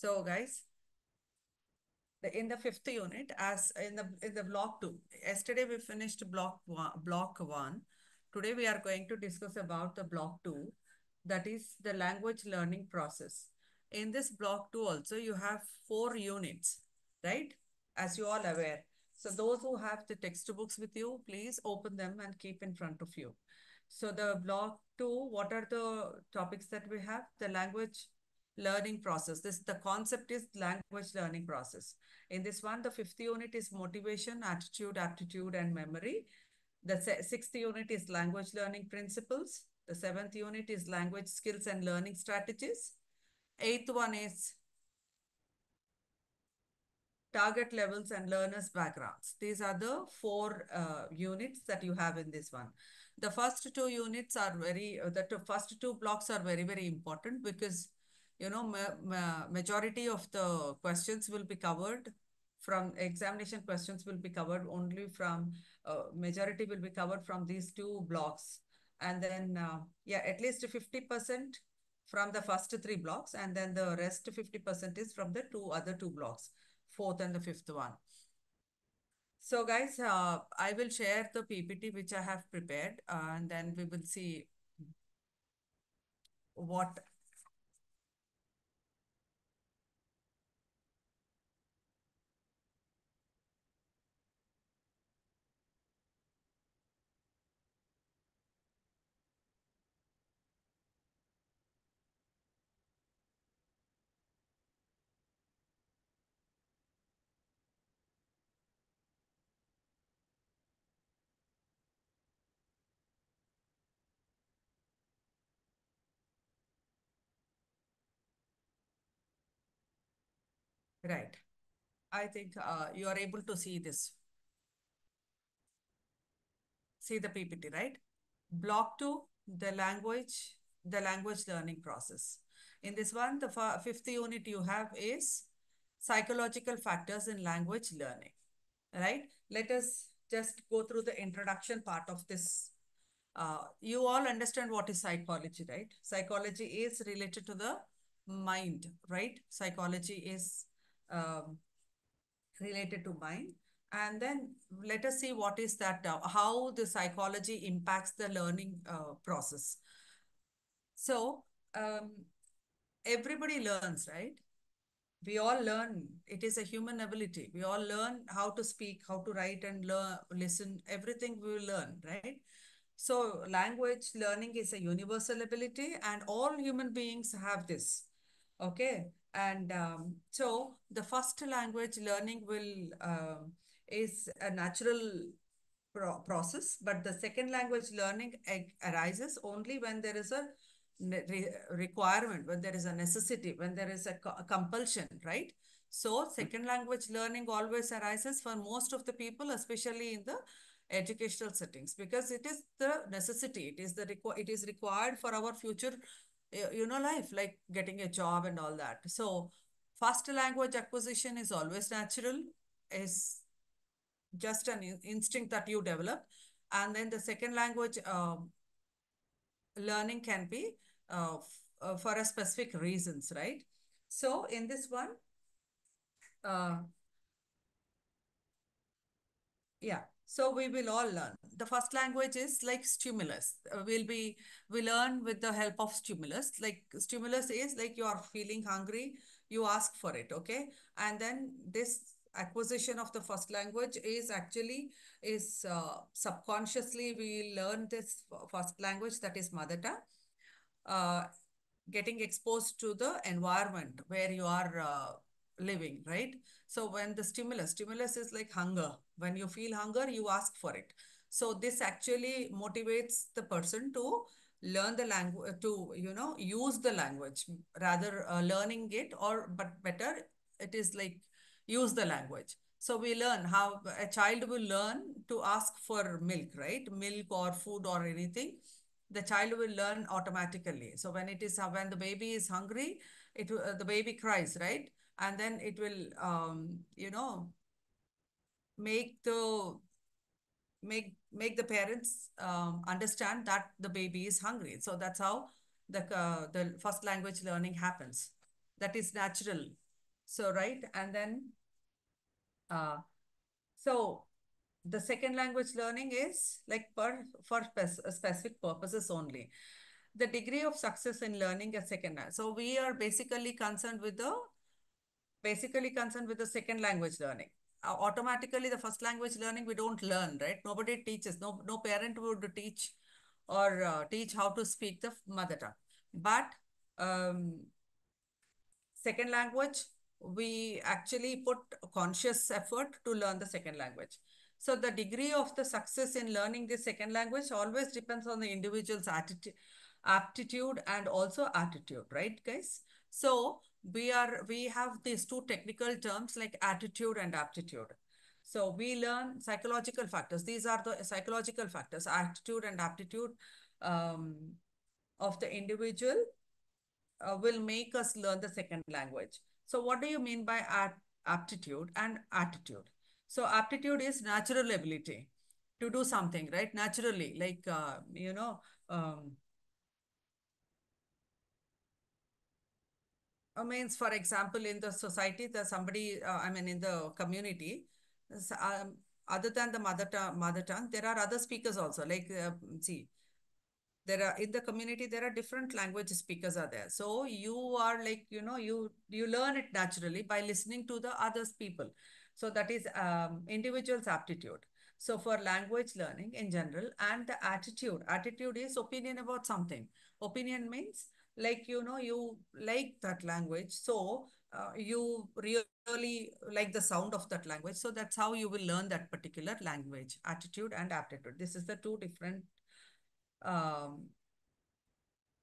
So guys, in the fifth unit, as in the block two, yesterday we finished block one. Today we are going to discuss about the block two, that is the language learning process. In this block two also you have 4 units, right? As you all aware. So those who have the textbooks with you, please open them and keep in front of you. So the block two, what are the topics that we have? The language learning process. The concept is language learning process. In this one, the fifth unit is motivation, attitude, aptitude, and memory. The sixth unit is language learning principles. The seventh unit is language skills and learning strategies. Eighth one is target levels and learners backgrounds. These are the 4 units that you have in this one. The first 2 units are first two blocks are very, very important because, majority of the questions will be covered from examination questions will be covered only from, majority will be covered from these 2 blocks. And then, yeah, at least 50% from the first 3 blocks, and then the rest 50% is from the other two blocks, fourth and the fifth one. So guys, I will share the PPT which I have prepared, and then we will see what, right. I think you are able to see the PPT, right? Block two, the language learning process. In this one, the fifth unit you have is psychological factors in language learning, right? Let us just go through the introduction part of this. You all understand what is psychology, right? Psychology is related to the mind, right? Psychology is um, related to mind. And then let us see what is that, how the psychology impacts the learning process. So um, everybody learns, right? We all learn. It is a human ability. We all learn how to speak, how to write, and listen. Everything we will learn, right? So language learning is a universal ability, and all human beings have this. Okay. And so the first language learning is a natural process, but the second language learning arises only when there is a requirement, when there is a necessity, when there is a compulsion, right? So second language learning always arises for most of the people, especially in the educational settings, because it is the necessity, it is required for our future, life, like getting a job and all that. So first language acquisition is always natural, is just an instinct that you develop. And then the second language learning can be for a specific reasons, right? So in this one, uh, yeah, so we will all learn. The first language is like stimulus. We learn with the help of stimulus. Like stimulus is like you are feeling hungry, you ask for it, okay? And then this acquisition of the first language is subconsciously we learn this first language, that is mother tongue, uh, getting exposed to the environment where you are living, right? So when the stimulus is like hunger. When you feel hunger, you ask for it. So this actually motivates the person to learn the language, to, use the language, rather learning it, or but better, it is like use the language. So we learn how a child will learn to ask for milk, right? Milk or food or anything, the child will learn automatically. So when the baby is hungry, the baby cries, right? And then it will, make the make the parents understand that the baby is hungry. So that's how the first language learning happens. That is natural. So, right. And then, uh, so the second language learning is like for specific purposes only. The degree of success in learning a second. So we are basically concerned with the second language learning. Automatically, the first language learning we don't learn, right? Nobody teaches. No parent would teach or teach how to speak the mother tongue. But um, second language, we actually put conscious effort to learn the second language. So the degree of the success in learning the second language always depends on the individual's attitude, aptitude, and also attitude, right, guys? So we have these two technical terms like attitude and aptitude. So we learn psychological factors. These are the psychological factors, attitude and aptitude um, of the individual will make us learn the second language. So what do you mean by aptitude and attitude? So aptitude is natural ability to do something, right? Naturally, like, means, for example, in the society, there's somebody, in the community, other than the mother tongue, there are other speakers also. Like, see, there are in the community there are different language speakers are there, so you are like, you learn it naturally by listening to the others people. So that is individual's aptitude. So for language learning in general, and the attitude is opinion about something. Opinion means, like, you like that language, so you really like the sound of that language, so that's how you will learn that particular language. Attitude and aptitude, this is the two different um,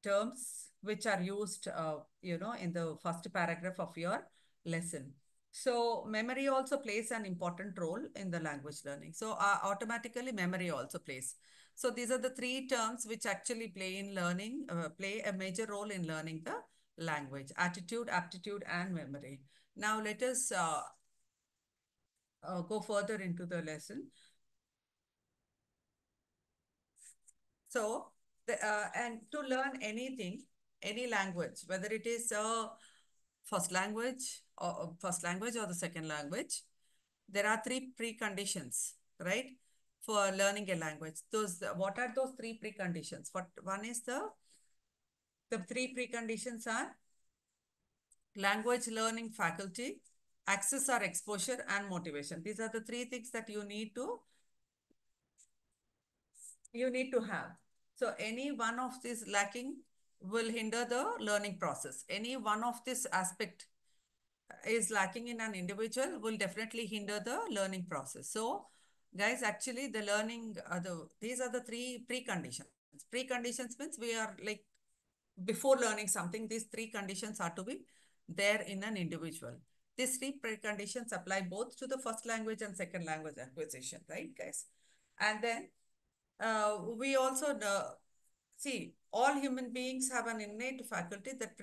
terms which are used, in the first paragraph of your lesson. So memory also plays an important role in the language learning. So automatically memory also plays. So these are the three terms which actually play a major role in learning the language: attitude, aptitude, and memory. Now let us go further into the lesson. So, and to learn anything, any language, whether it is a first language or the second language, there are three preconditions, right? For learning a language. What are those three preconditions? One is the three preconditions are language learning faculty, access or exposure, and motivation. These are the three things that you need to have. So any one of these lacking will hinder the learning process. Any one of this aspect is lacking in an individual will definitely hinder the learning process. So guys, actually the learning, these are the three preconditions. Preconditions means we are like, before learning something, these three conditions are to be there in an individual. These three preconditions apply both to the first language and second language acquisition, right, guys? And then we also see all human beings have an innate faculty that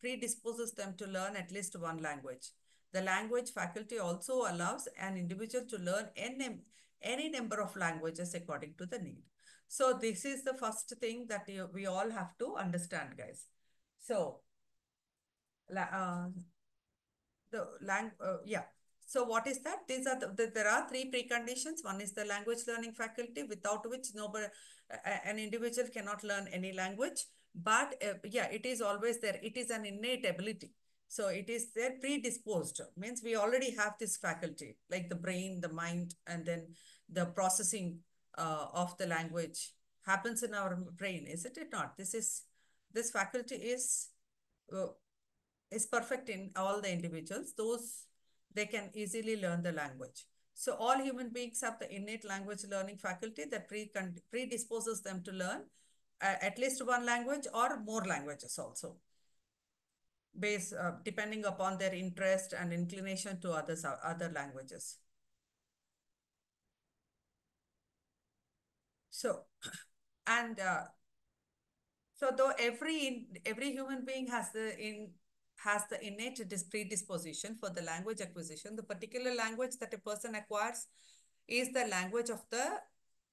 predisposes them to learn at least one language. The language faculty also allows an individual to learn any number of languages according to the need. So this is the first thing that we all have to understand, guys. So yeah. So what is that? There are three preconditions. One is the language learning faculty, without which nobody, an individual cannot learn any language. But yeah, it is always there. It is an innate ability. So it is there predisposed. Means we already have this faculty, like the brain, the mind, and then the processing of the language happens in our brain, isn't it not? This faculty uh, is perfect in all the individuals. Those, they can easily learn the language. So all human beings have the innate language learning faculty that predisposes them to learn at least one language or more languages also, depending upon their interest and inclination to other languages. So, and so though every human being has the innate predisposition for the language acquisition, the particular language that a person acquires is the language of the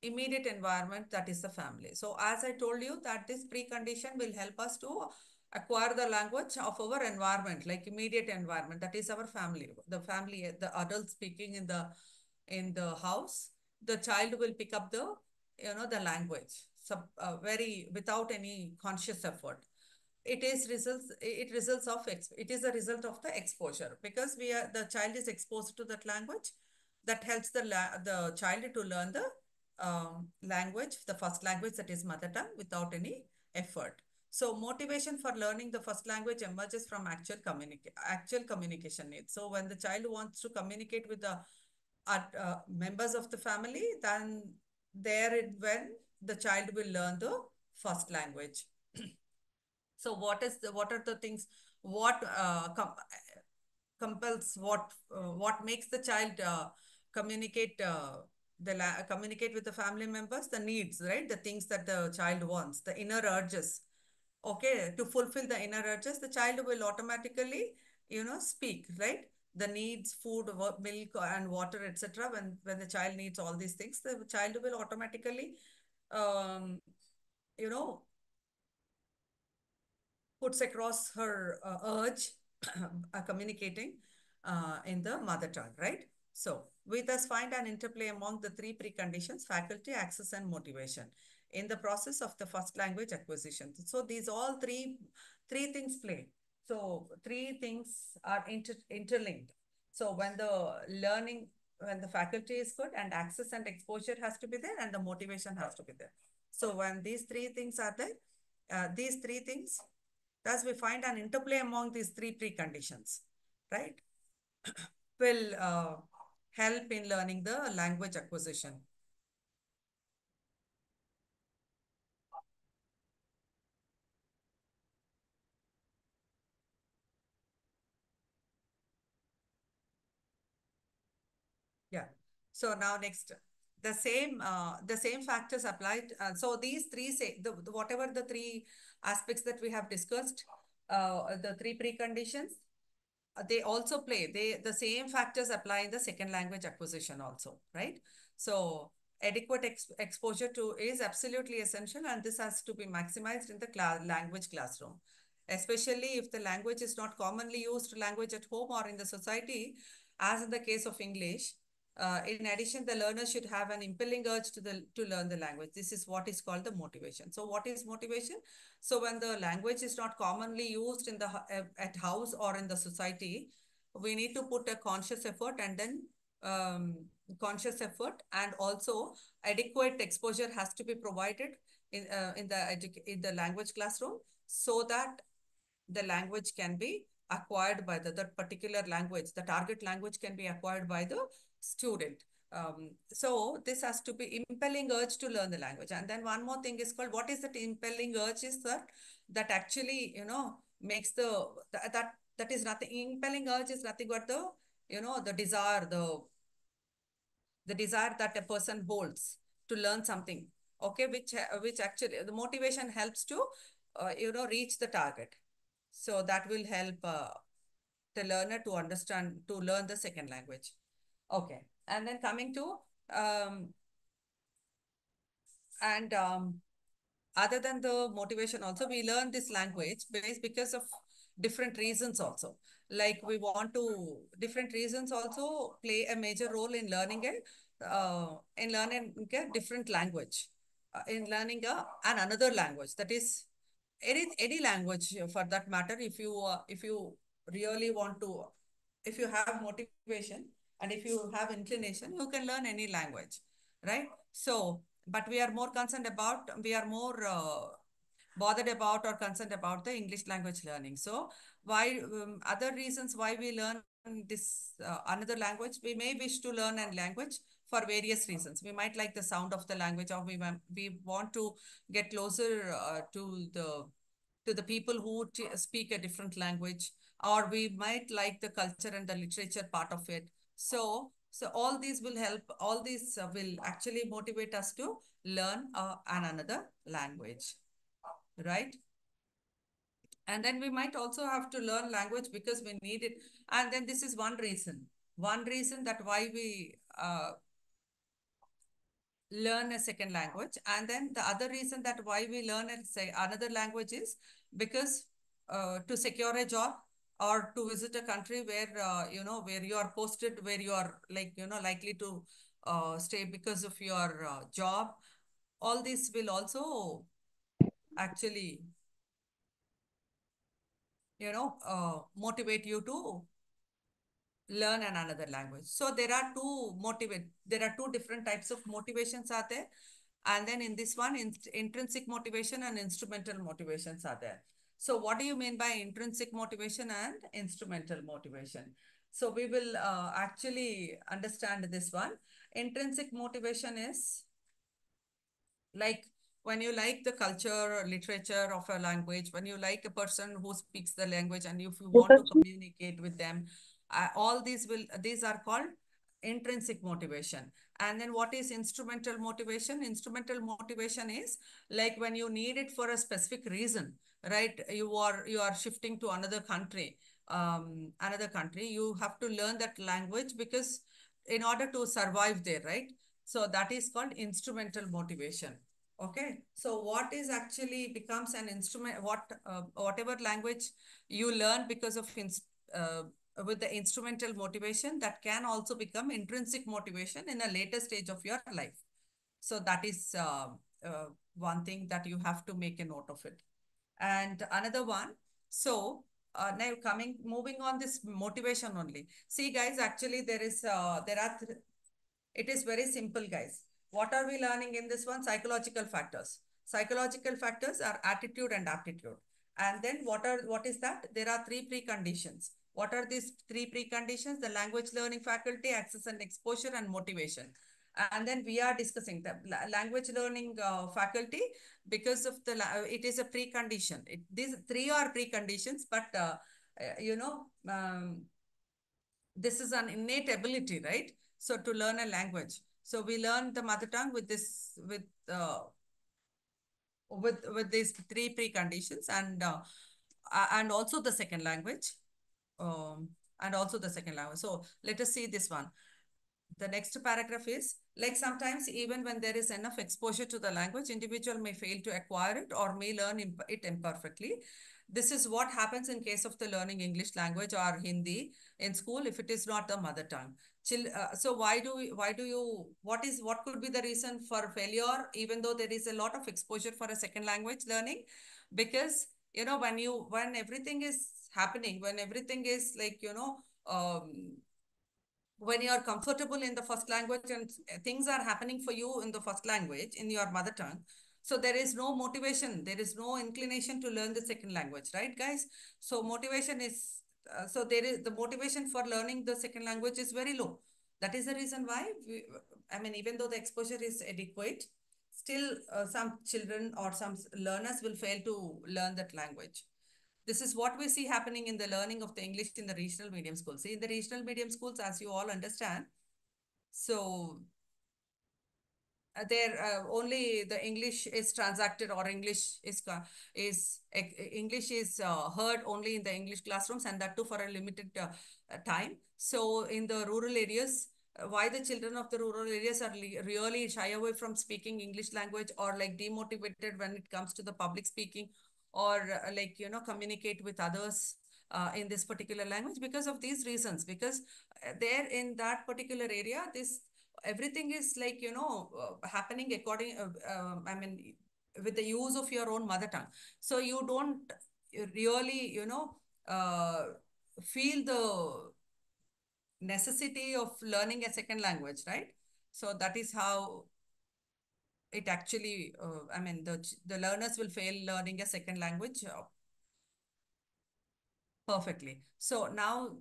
immediate environment, that is the family. So as I told you that this precondition will help us to acquire the language of our environment, like immediate environment, that is our family, the family, the adult speaking in the house. The child will pick up the, the language, very without any conscious effort. It is a result of the exposure, because the child is exposed to that language. That helps the child to learn the language, the first language, that is mother tongue, without any effort. So motivation for learning the first language emerges from actual communication needs. So when the child wants to communicate with the members of the family, then when the child will learn the first language. So what are the things, what compels, what makes the child communicate communicate with the family members? The needs, right? The things that the child wants, the inner urges. Okay, to fulfill the inner urges, the child will automatically, speak, right? The needs, food, milk and water, etc. When the child needs all these things, the child will automatically, um, you know puts across her urge, communicating in the mother tongue, right? So we thus find an interplay among the three preconditions: faculty, access, and motivation in the process of the first language acquisition. So these all three things play. So three things are interlinked. So when the faculty is good, and access and exposure has to be there, and the motivation has to be there. So when these three things are there, these three things, thus we find an interplay among these three preconditions, right? Will help in learning the language acquisition. Yeah. So now next, the same factors applied. So these three say whatever the three aspects that we have discussed, the three preconditions, they also play. The same factors apply in the second language acquisition also, right? So adequate exposure to is absolutely essential, and this has to be maximized in the language classroom, especially if the language is not commonly used language at home or in the society, as in the case of English. In addition, the learner should have an impelling urge to learn the language. This is what is called the motivation. So what is motivation? So when the language is not commonly used in the at house or in the society, we need to put a conscious effort, and then um, conscious effort, and also adequate exposure has to be provided in the language classroom, so that the language can be acquired by that particular language. The target language can be acquired by the student. So this has to be impelling urge to learn the language. And then one more thing is called, what is that impelling urge? Is that actually, makes that is nothing. Impelling urge is nothing but the desire, the desire that a person holds to learn something. Okay, which actually the motivation helps to reach the target. So that will help the learner to understand, to learn the second language. Okay. And then coming to, um, and other than the motivation also, we learn this language based because of different reasons also. Like we want to, different reasons also play a major role in learning a different language, in learning an another language, that is any language for that matter. If you really want to, if you have motivation and if you have inclination, you can learn any language, right? So but we are more bothered about or concerned about the English language learning. So why, other reasons why we learn this another language, we may wish to learn a language for various reasons. We might like the sound of the language, or we want to get closer to the people who speak a different language, or we might like the culture and the literature part of it. So all these will help, all these will actually motivate us to learn another language, right? And then we might also have to learn language because we need it. And then this is one reason that why we learn a second language. And then the other reason that why we learn another language is because to secure a job or to visit a country where where you are posted, where you are like likely to stay because of your job. All this will also actually motivate you to learn another language. So there are two different types of motivations are there. And then in this one, intrinsic motivation and instrumental motivations are there. So what do you mean by intrinsic motivation and instrumental motivation? So we will actually understand this one. Intrinsic motivation is like when you like the culture or literature of a language, when you like a person who speaks the language and if you want to communicate with them, all these are called intrinsic motivation. And then what is instrumental motivation? Instrumental motivation is like when you need it for a specific reason, right? You are shifting to another country, you have to learn that language because in order to survive there, right? So that is called instrumental motivation. Okay. So what is actually becomes an instrument, whatever language you learn because of uh, with the instrumental motivation, that can also become intrinsic motivation in a later stage of your life. So that is one thing that you have to make a note of it. And another one, so now moving on this motivation only. See guys, actually it is very simple, guys. What are we learning in this one? Psychological factors. Psychological factors are attitude and aptitude. And then what is that? There are three preconditions. What are these three preconditions? The language learning faculty, access and exposure, and motivation. And then we are discussing the language learning faculty because of it is a precondition. These three are preconditions, but this is an innate ability, right? So to learn a language. So we learn the mother tongue with these three preconditions, and also the second language. And also the second language. So let us see this one. The next paragraph is like sometimes even when there is enough exposure to the language, individual may fail to acquire it or may learn it imperfectly. This is what happens in case of the learning English language or Hindi in school if it is not the mother tongue. So what could be the reason for failure even though there is a lot of exposure for a second language learning? Because when everything is happening, when everything is like when you are comfortable in the first language and things are happening for you in the first language in your mother tongue, so there is no motivation, there is no inclination to learn the second language, right guys? So motivation is so there is the motivation for learning the second language is very low. That is the reason why I mean even though the exposure is adequate, still some children or some learners will fail to learn that language. This is what we see happening in the learning of the English in the regional medium schools. See, in the regional medium schools, as you all understand, so there only the English is transacted or English is heard only in the English classrooms, and that too for a limited time. So in the rural areas, why the children of the rural areas are really shy away from speaking English language or like demotivated when it comes to the public speaking or communicate with others in this particular language because of these reasons. Because there in that particular area, this everything is like happening according I mean with the use of your own mother tongue, so you don't really uh, feel the necessity of learning a second language, right? So that is how it actually I mean the learners will fail learning a second language perfectly. So now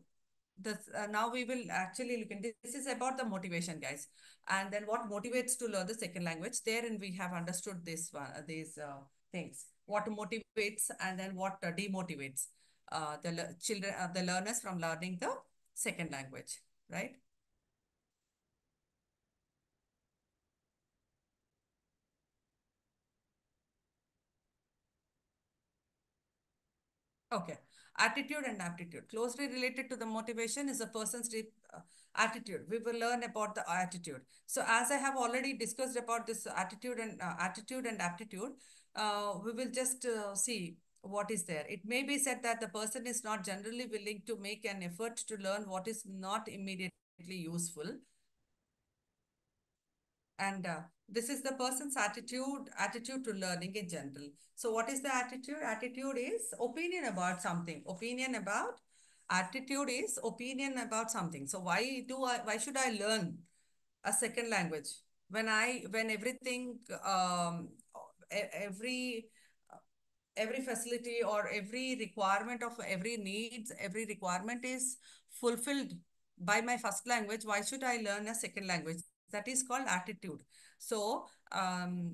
we will actually look into this is about the motivation, guys, and then what motivates to learn the second language. Therein we have understood this one, these things. What motivates and then what demotivates children, the learners from learning the second language, right? Okay. Attitude and aptitude. Closely related to the motivation is a person's attitude. We will learn about the attitude. So as I have already discussed about this attitude and aptitude, we will just see. what is there? It may be said that the person is not generally willing to make an effort to learn what is not immediately useful. And this is the person's attitude to learning in general. So what is the attitude? Attitude is opinion about something. Attitude is opinion about something. So why should I learn a second language when everything, every every facility or every requirement of every requirement is fulfilled by my first language? Why should I learn a second language? That is called attitude. So that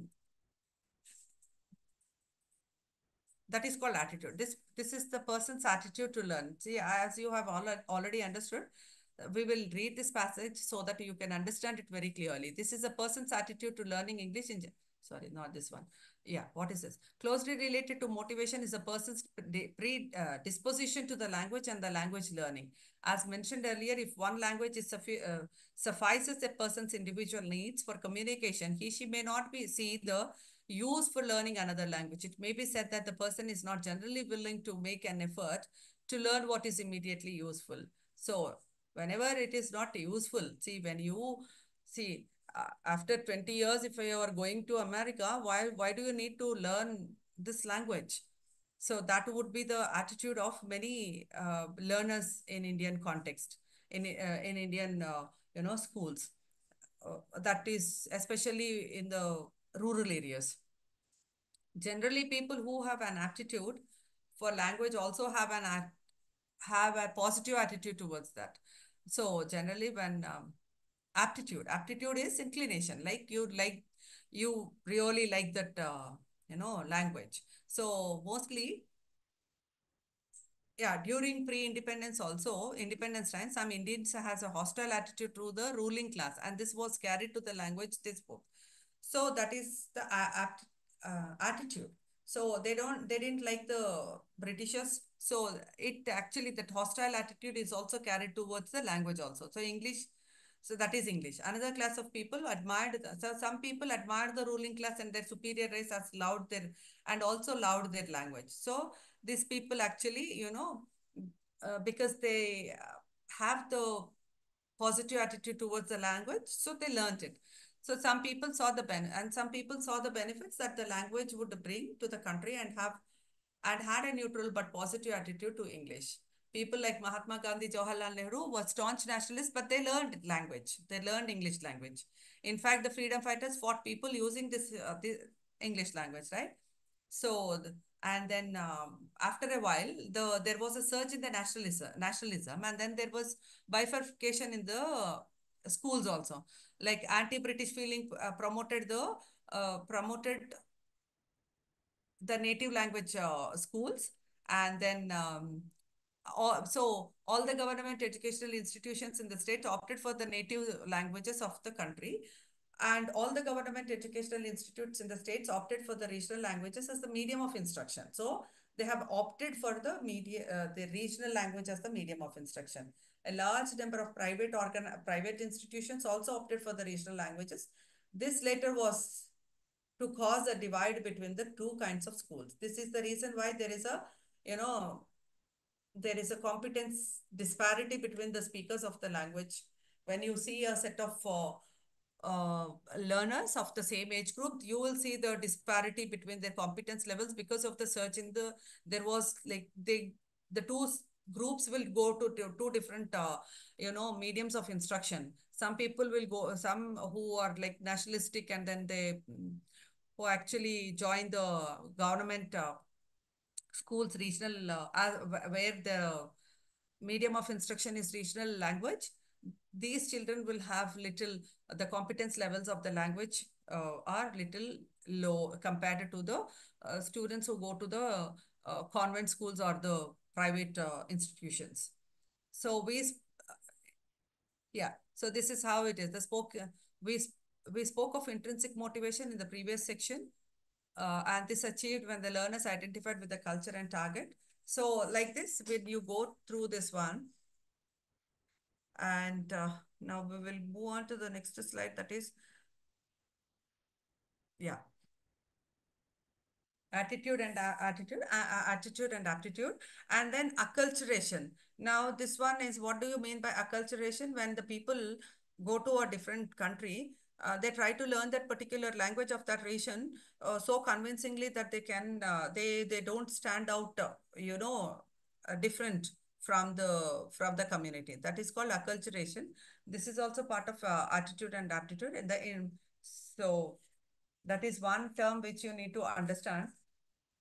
is called attitude. This is the person's attitude to learn. See, as you have already understood, we will read this passage so that you can understand it very clearly. This is a person's attitude to learning English in, sorry, not this one. Yeah, what is this? Closely related to motivation is a person's predisposition to the language and the language learning. As mentioned earlier, if one language is suffices a person's individual needs for communication, he she may not be see the use for learning another language. It may be said that the person is not generally willing to make an effort to learn what is immediately useful. So whenever it is not useful, see, when you see, after 20 years, if you are going to America, why do you need to learn this language? So that would be the attitude of many learners in Indian context, in Indian schools. That is especially in the rural areas. Generally, people who have an aptitude for language also have a positive attitude towards that. So generally, when aptitude is inclination, you really like that language. So mostly, yeah, during pre-independence also, independence time, some Indians has a hostile attitude to the ruling class, and this was carried to the language they spoke. So that is the attitude. So they didn't like the Britishers. So it actually, that hostile attitude is also carried towards the language also. So English, so that is English. Another class of people admired, so some people admired the ruling class and their superior race as loud their, and also loud their language. So these people actually, because they have the positive attitude towards the language, so they learned it. So some people saw and some people saw the benefits that the language would bring to the country, and had a neutral but positive attitude to English. People like Mahatma Gandhi, Jawaharlal Nehru were staunch nationalists, but they learned language. They learned English language. In fact, the freedom fighters fought people using this English language, right? So, and then after a while, there was a surge in the nationalism, and then there was bifurcation in the schools also. Like anti-British feeling promoted the native language schools, and then all the government educational institutions in the state opted for the native languages of the country, and all the government educational institutes in the states opted for the regional languages as the medium of instruction. So they have opted for the regional language as the medium of instruction. A large number of private institutions also opted for the regional languages. This later was to cause a divide between the two kinds of schools. This is the reason why you know, there is a competence disparity between the speakers of the language. When you see a set of uh, learners of the same age group, you will see the disparity between their competence levels because of the search in there was like the groups will go to two different, mediums of instruction. Some people will go, some who are like nationalistic, and then who actually join the government schools regional, where the medium of instruction is regional language. These children will have little, the competence levels of the language are little low compared to the students who go to the convent schools or the private institutions. So yeah, so this is how it is. We we spoke of intrinsic motivation in the previous section, and this achieved when the learners identified with the culture and target. So like this, when you go through this one, and now we will move on to the next slide. That is, yeah. attitude and aptitude, and then acculturation. Now this one is, what do you mean by acculturation? When the people go to a different country, they try to learn that particular language of that region so convincingly that they don't stand out, different from the community. That is called acculturation. This is also part of attitude and aptitude so that is one term which you need to understand.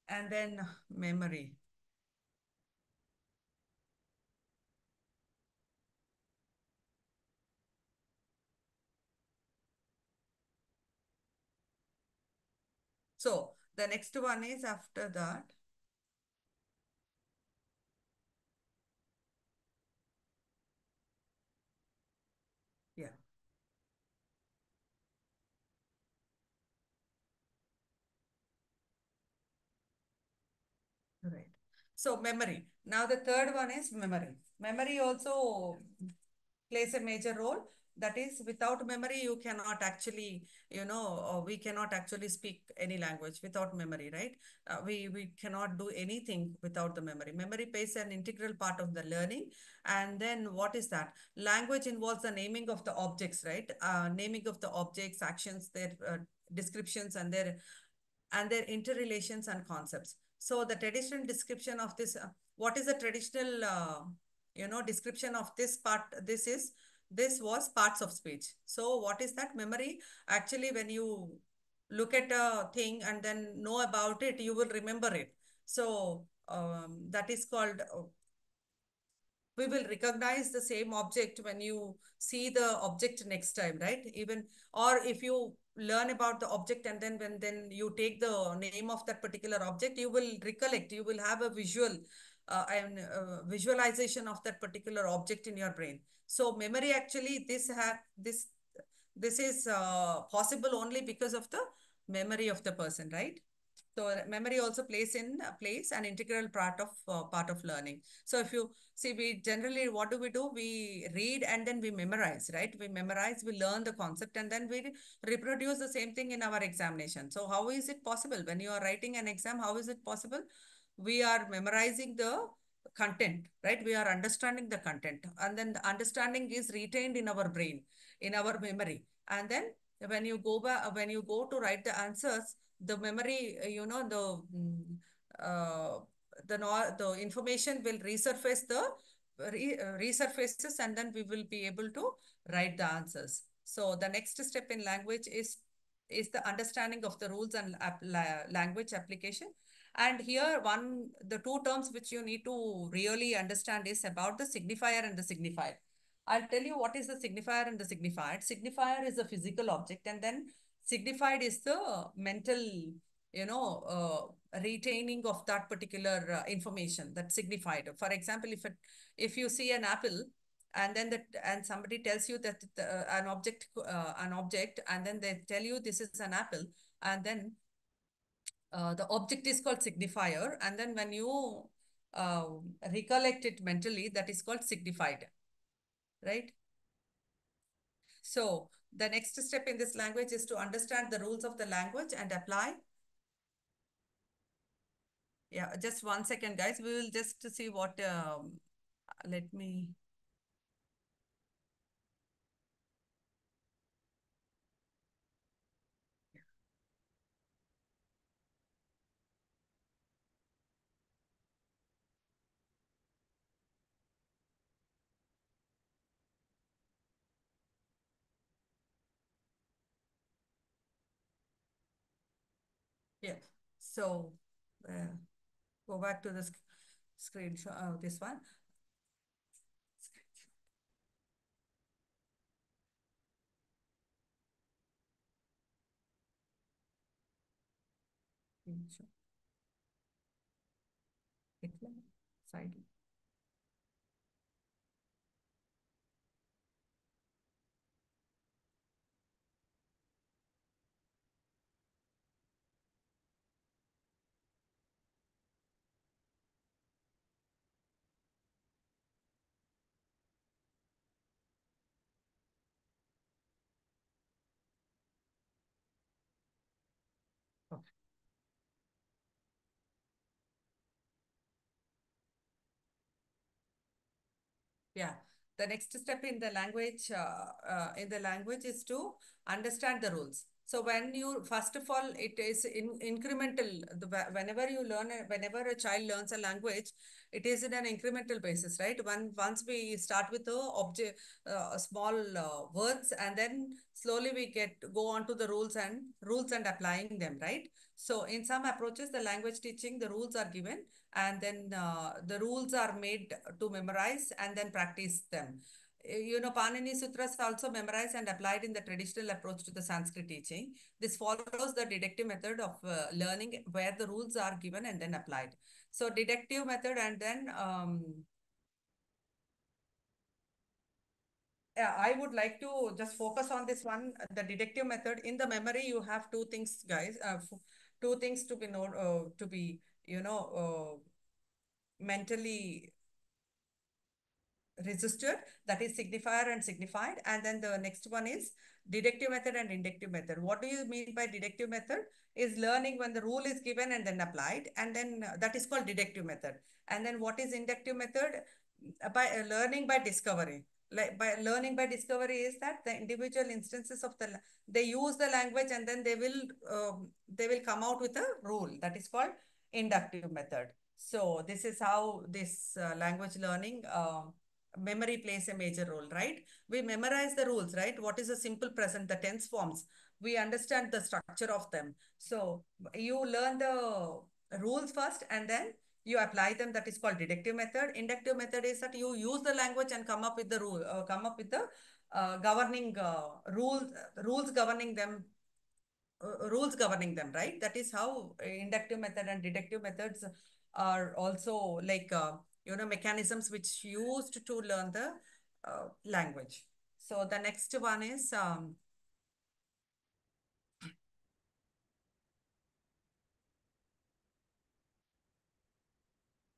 And then memory. So the next one is after that. Yeah, right. So memory. Now the third one is memory. Memory also plays a major role. That is, without memory, you cannot actually, we cannot actually speak any language without memory, right? We cannot do anything without the memory. Memory plays an integral part of the learning. And then what is that? Language involves the naming of the objects, right? Naming of the objects, actions, their descriptions, and their interrelations and concepts. So the traditional description of this, what is the traditional, description of this part? This was parts of speech. So what is that memory? Actually, when you look at a thing and then know about it, you will remember it. So that is called we will recognize the same object when you see the object next time, right? Even, or if you learn about the object and then you take the name of that particular object, you will recollect, you will have a visualization of that particular object in your brain. So memory, actually, this is possible only because of the memory of the person, right? So memory also plays an integral part of learning. So if you see, we generally, what do? We read and then we memorize, right? We memorize, we learn the concept, and then we reproduce the same thing in our examination. So how is it possible when you are writing an exam? How is it possible? We are memorizing the content, right? We are understanding the content, and then the understanding is retained in our brain, in our memory. And then when you go to write the answers, the memory, uh, the information will resurfaces, and then we will be able to write the answers. So the next step in language is the understanding of the rules and language application. And here, the two terms which you need to really understand is about the signifier and the signified. I'll tell you what is the signifier and the signified. Signifier is a physical object, and then signified is the mental, retaining of that particular information that's signified. For example, if you see an apple, and somebody tells you that an object, and then they tell you this is an apple, and then the object is called signifier, and then when you uh, recollect it mentally, that is called signified, right? So the next step in this language is to understand the rules of the language and apply. Yeah, just 1 second, guys. We will just to see what, let me, yeah. So uh, go back to the screenshot, this one. Screenshot. Side. Okay. Yeah. The next step in the language is to understand the rules. So when you, first of all, it is in incremental. Whenever you learn, whenever a child learns a language, it is in an incremental basis, right? Once we start with the object, small words, and then slowly we go on to the rules and applying them, right? So in some approaches, the language teaching, the rules are given, and then the rules are made to memorize and then practice them. You know, Panini Sutras also memorized and applied in the traditional approach to the Sanskrit teaching. This follows the deductive method of learning, where the rules are given and then applied. So deductive method, and then yeah, I would like to just focus on this one, the deductive method. In the memory, you have two things, guys. Two things to be you know, mentally registered, that is signifier and signified. And then the next one is deductive method and inductive method. What do you mean by deductive method? Is learning when the rule is given and then applied, and then that is called deductive method. And then what is inductive method? By learning by discovery. Like by learning by discovery is that the individual instances of they use the language, and then they will come out with a rule, that is called inductive method. So this is how this language learning memory plays a major role, right? We memorize the rules, right? What is a simple present, the tense forms? We understand the structure of them. So you learn the rules first, and then you apply them. That is called deductive method. Inductive method is that you use the language and come up with the rule, come up with the governing rules governing them, rules governing them, right? That is how inductive method and deductive methods are also like, you know, mechanisms which used to learn the language. So the next one is,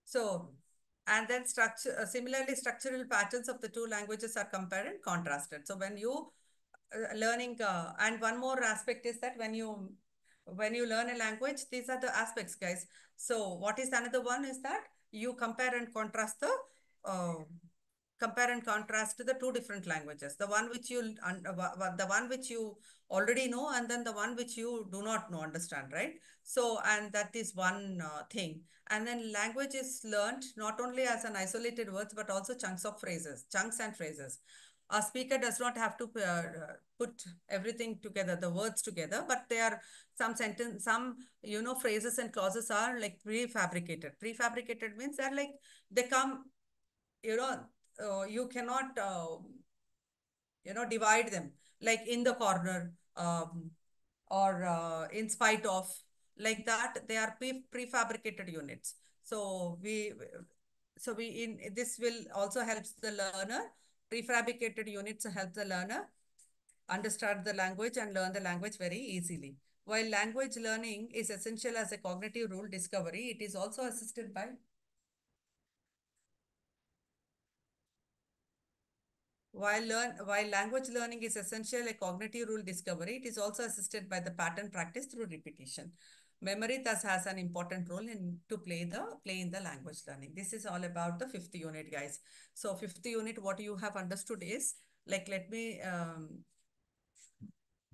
so, and then similarly, structural patterns of the two languages are compared and contrasted. So when you learning, and one more aspect is that when you learn a language, these are the aspects, guys. So what is another one is that you uh, compare and contrast the two different languages, the one which the one which you already know, and then the one which you do not know, understand, right? So, and that is one thing. And then language is learned not only as an isolated words, but also chunks and phrases. A speaker does not have to put everything together, the words together, but there are some, you know, phrases and clauses are like prefabricated. Prefabricated means they're like, they come, you know, you cannot, you know, divide them, like in the corner, or in spite of, like that. They are prefabricated units. So we in this will also helps the learner. Prefabricated units help the learner understand the language and learn the language very easily. While language learning is essential as a cognitive rule discovery, it is also assisted by while language learning is essential a cognitive rule discovery, it is also assisted by the pattern practice through repetition. Memory thus has an important role in to play in the language learning. This is all about the fifth unit, guys. So fifth unit, what you have understood is, like, let me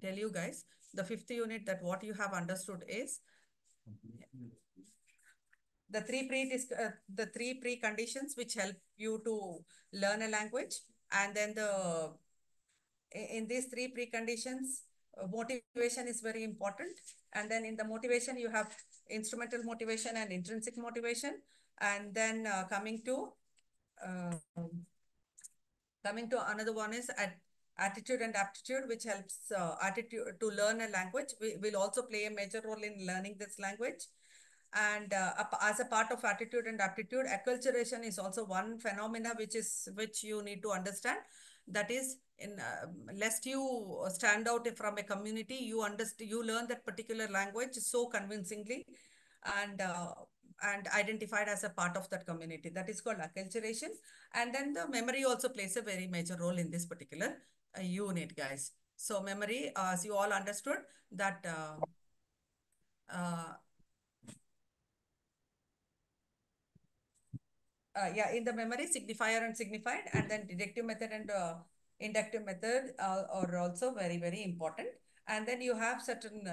tell you guys, the fifth unit, that what you have understood is the three preconditions which help you to learn a language. And then in these three preconditions, motivation is very important. And then in the motivation, you have instrumental motivation and intrinsic motivation. And then uh, coming to another one is attitude and aptitude, which helps attitude to learn a language. We will also play a major role in learning this language. And as a part of attitude and aptitude, acculturation is also one phenomena which you need to understand. That is, in lest you stand out from a community, you learn that particular language so convincingly, and identified as a part of that community. That is called acculturation. And then the memory also plays a very major role in this particular unit, guys. So memory, as you all understood, that uh, yeah, in the memory, signifier and signified, and then deductive method and inductive method are also very, very important. And then you have certain,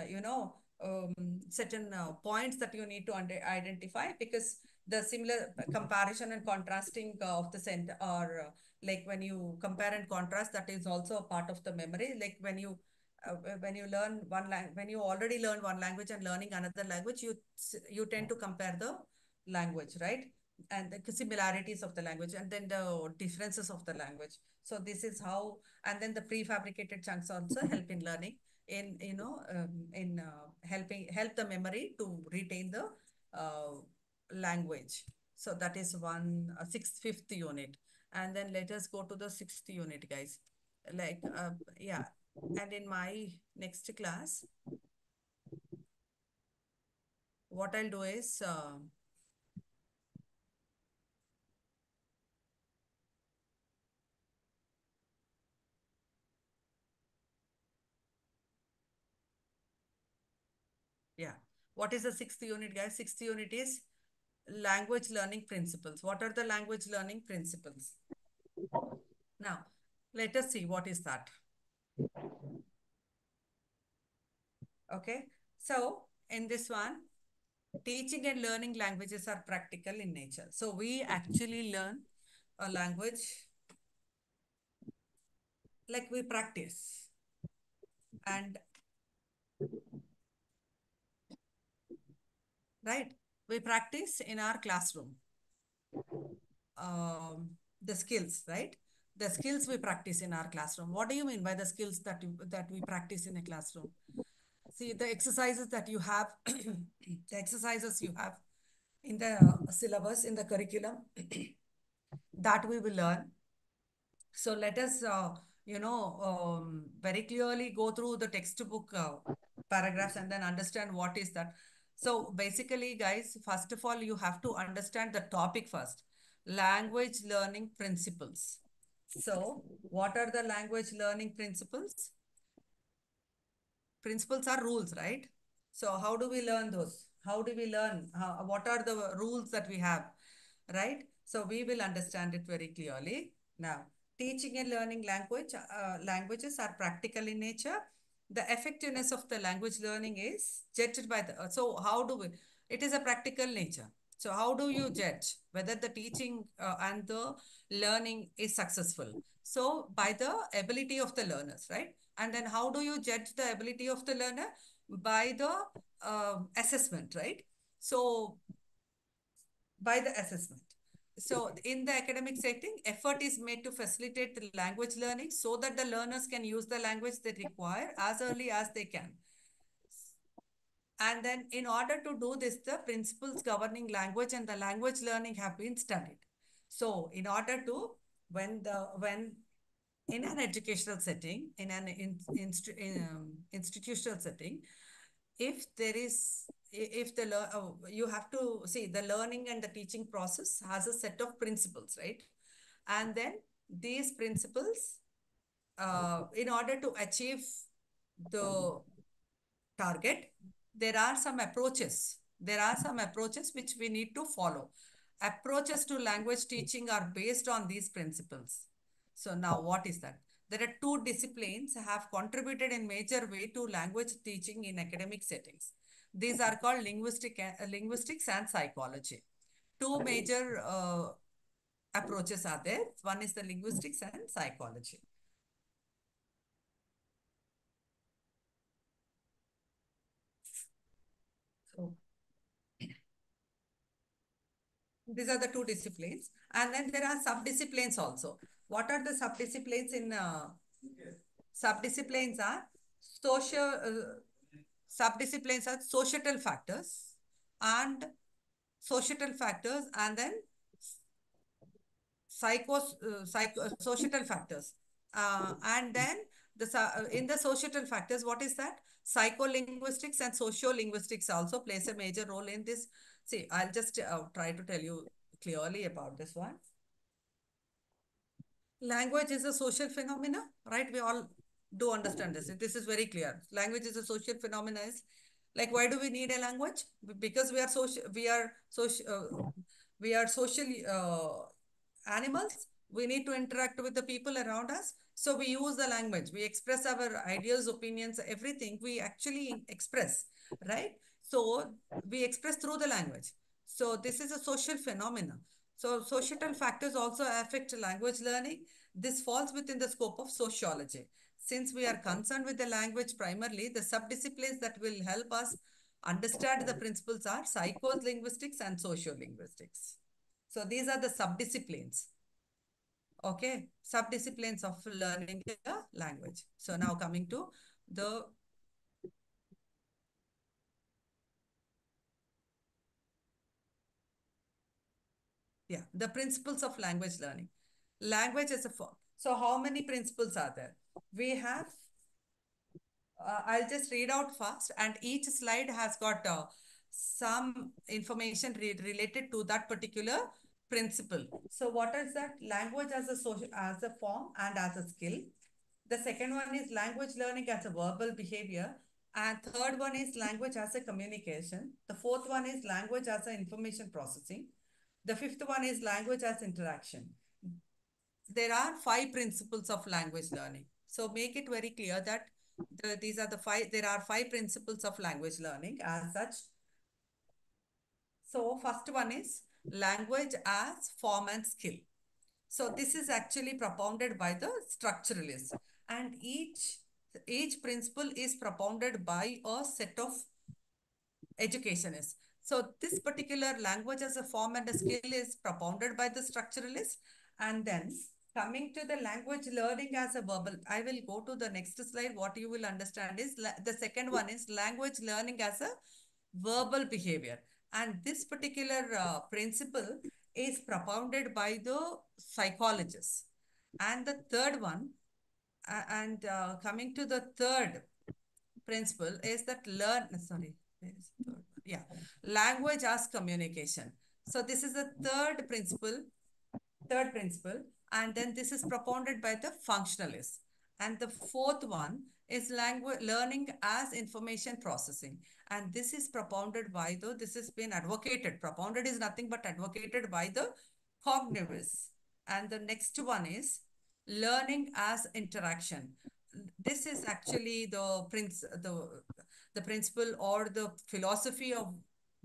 certain points that you need to identify, because the similar comparison and contrasting of the center, or like when you compare and contrast, that is also a part of the memory. Like when you learn when you already learn one language and learning another language, you tend to compare the language, right? And the similarities of the language, and then the differences of the language. So this is how. And then the prefabricated chunks also help in learning, in in help the memory to retain the uh, language. So that is one fifth unit. And then let us go to the sixth unit, guys. Like yeah. And in my next class, what I'll do is yeah. What is the sixth unit, guys? Sixth unit is language learning principles. What are the language learning principles? Now, let us see what is that. Okay. So, in this one, teaching and learning languages are practical in nature. So, we actually learn a language like we practice. And, right, we practice in our classroom. The skills, right? The skills we practice in our classroom. What do you mean by the skills that we practice in a classroom? See, the exercises that you have, the exercises you have in the syllabus, in the curriculum, that we will learn. So let us, very clearly go through the textbook paragraphs and then understand what is that. So basically, guys, first of all, you have to understand the topic first. Language learning principles. So what are the language learning principles? Principles are rules, right? So how do we learn those? How do we learn? What are the rules that we have, right? So we will understand it very clearly. Now, teaching and learning languages are practical in nature. The effectiveness of the language learning is judged by the, so how do we, it is a practical nature. So how do you judge whether the teaching and the learning is successful? So by the ability of the learners, right? And then how do you judge the ability of the learner? By the assessment, right? So by the assessment. So in the academic setting, effort is made to facilitate the language learning so that the learners can use the language they require as early as they can. And then in order to do this, the principles governing language and the language learning have been studied. So in order to, when in an educational setting, in an institutional setting, if there is, if the, you have to see the learning and the teaching process has a set of principles, right? And then these principles, in order to achieve the target, there are some approaches. There are some approaches which we need to follow. Approaches to language teaching are based on these principles. So now what is that? There are two disciplines have contributed in major way to language teaching in academic settings. These are called linguistics and psychology. Two major approaches are there. One is the linguistics and psychology. So these are the two disciplines. And then there are sub-disciplines also. What are the sub-disciplines in sub-disciplines are social sub-disciplines are societal factors and societal factors, and then societal factors. And then in the societal factors, what is that? Psycholinguistics and sociolinguistics also plays a major role in this. See, I'll just try to tell you clearly about this one. Language is a social phenomena, right? We all do understand this. This is very clear. Language is a social phenomena. Is like, why do we need a language? Because we are social. We are social. We are social animals. We need to interact with the people around us. So we use the language. We express our ideas, opinions, everything we actually express, right? So we express through the language. So this is a social phenomenon. So societal factors also affect language learning. This falls within the scope of sociology. Since we are concerned with the language primarily, the subdisciplines that will help us understand the principles are psycholinguistics and sociolinguistics. So these are the subdisciplines, okay? Subdisciplines of learning a language. So now coming to the, yeah, the principles of language learning. Language is a form. So how many principles are there? We have, I'll just read out fast, and each slide has got some information related to that particular principle. So what is that? Language as a social, as a form and as a skill. The second one is language learning as a verbal behavior. And third one is language as a communication. The fourth one is language as a information processing. The fifth one is language as interaction. There are five principles of language learning. So make it very clear that these are the five, there are five principles of language learning as such. So first one is language as form and skill. So this is actually propounded by the structuralists, and each principle is propounded by a set of educationists. So this particular language as a form and a skill is propounded by the structuralists. And then coming to the language learning as a verbal, I will go to the next slide. What you will understand is the second one is language learning as a verbal behavior. And this particular principle is propounded by the psychologists. And the third one, and coming to the third principle is that sorry, where is the third one? Yeah, language as communication. So this is the third principle, and then this is propounded by the functionalists. And the fourth one is language learning as information processing. And this is propounded by the, this has been advocated. Propounded is nothing but advocated by the cognitivists. And the next one is learning as interaction. This is actually the principle or the philosophy of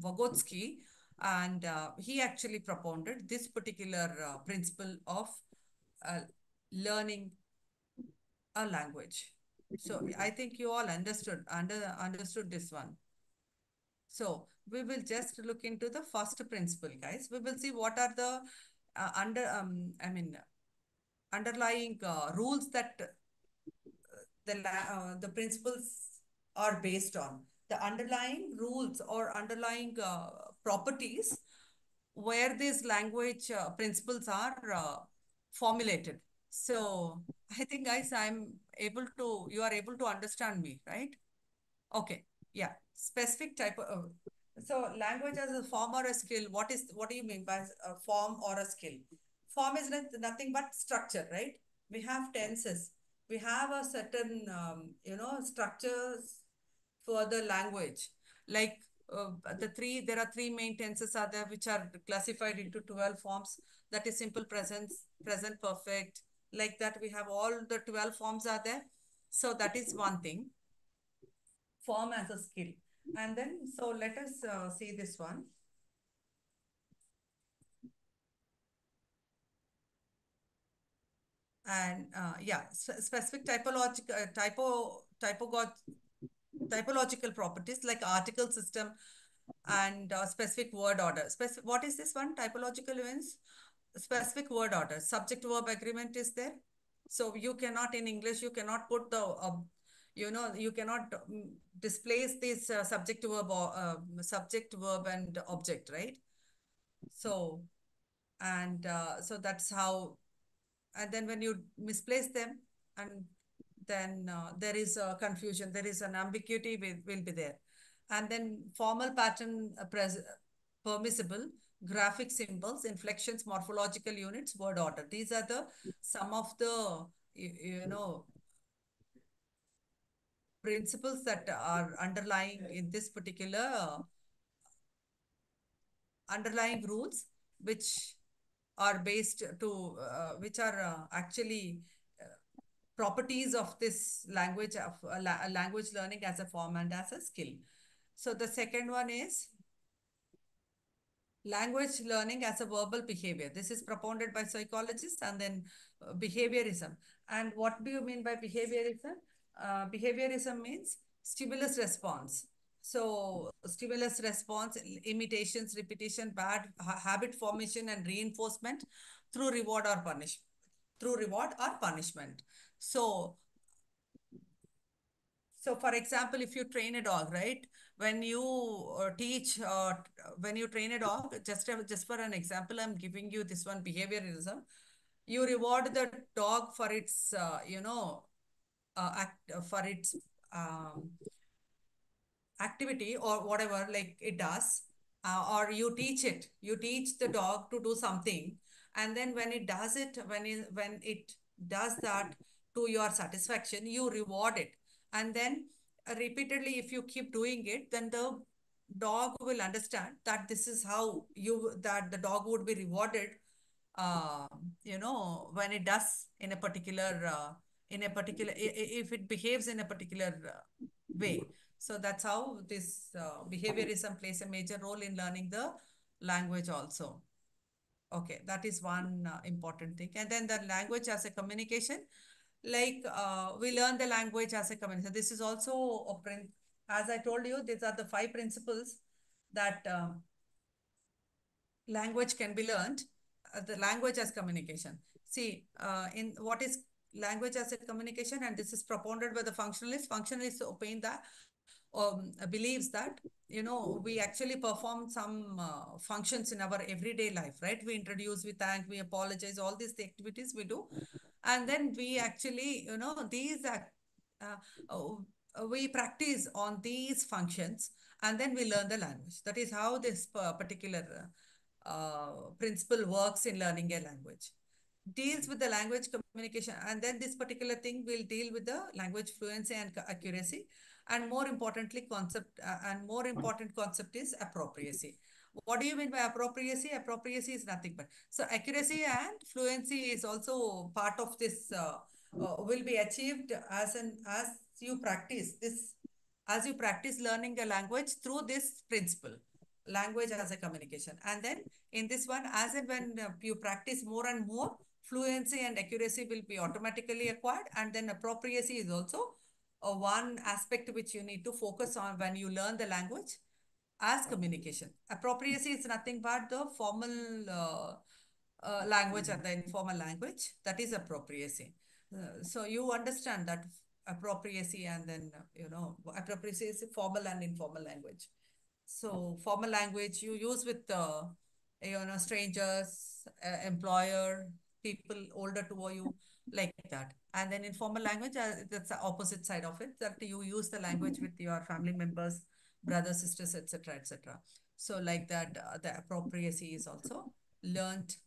Vygotsky, and he actually propounded this particular principle of uh, learning a language. So I think you all understood this one. So we will just look into the first principle, guys. We will see what are the underlying rules that the principles are based on. The underlying rules or underlying properties where these language principles are formulated. So I think, guys, you are able to understand me, right? Okay, yeah. Specific type of, so language as a form or a skill, what do you mean by a form or a skill? Form is nothing but structure, right? We have tenses. We have a certain, structures for the language. Like there are three main tenses are there, which are classified into 12 forms. That is simple present, present perfect. Like that, we have all the 12 forms are there. So that is one thing, form as a skill. And then, so let us see this one. And yeah, specific typological properties like article system and specific word order. What is this one? Typological events, specific word order. Subject verb agreement is there. So you cannot in English, you cannot put the, you cannot displace this subject verb and object, right? So, and so that's how, and then when you misplace them, and then there is a confusion, there is an ambiguity will be there. And then formal pattern permissible, graphic symbols, inflections, morphological units, word order. These are the some of the principles that are underlying in this particular underlying rules. which are based to which are actually uh, properties of this language of language learning as a form and as a skill. So the second one is language learning as a verbal behavior. This is propounded by psychologists, and then behaviorism. And what do you mean by behaviorism? Behaviorism means stimulus response. So stimulus response, imitations, repetition, bad habit formation, and reinforcement through reward or punish, through reward or punishment. So so, for example, if you train a dog, right? When you teach, when you train a dog, just for an example, I'm giving you this one behaviorism. You reward the dog for its, for its um, activity or whatever like it does, or you teach the dog to do something, and then when it does it, when it does that to your satisfaction, you reward it. And then repeatedly, if you keep doing it, then the dog will understand that this is how you that the dog would be rewarded, uh, when it does in a particular if it behaves in a particular way. So that's how this behaviorism plays a major role in learning the language also. Okay, that is one important thing. And then the language as a communication, like we learn the language as a communication. This is also as I told you, these are the five principles that language can be learned. The language as communication. See, in what is language as a communication, and this is propounded by the functionalists. Functionalists opine that believes that we actually perform some functions in our everyday life, right? We introduce, we thank, we apologize, all these the activities we do, and then we actually these uh, we practice on these functions, and then we learn the language. That is how this particular principle works in learning a language. Deals with the language communication, and then this particular thing will deal with the language fluency and accuracy, and more importantly concept and more important concept is appropriacy. What do you mean by appropriacy? Appropriacy is nothing but, so accuracy and fluency is also part of this, will be achieved as you practice this, as you practice learning a language through this principle, language as a communication. And then in this one, as and when you practice more and more, fluency and accuracy will be automatically acquired. And then appropriacy is also one aspect which you need to focus on when you learn the language as communication. Appropriacy is nothing but the formal language and the informal language. That is appropriacy. So you understand that appropriacy, and then appropriacy is formal and informal language. So formal language you use with strangers, employer, people older to you, like that. And then informal language, that's the opposite side of it, that you use the language with your family members, brothers, sisters, etc., etc. So like that, the appropriacy is also learned,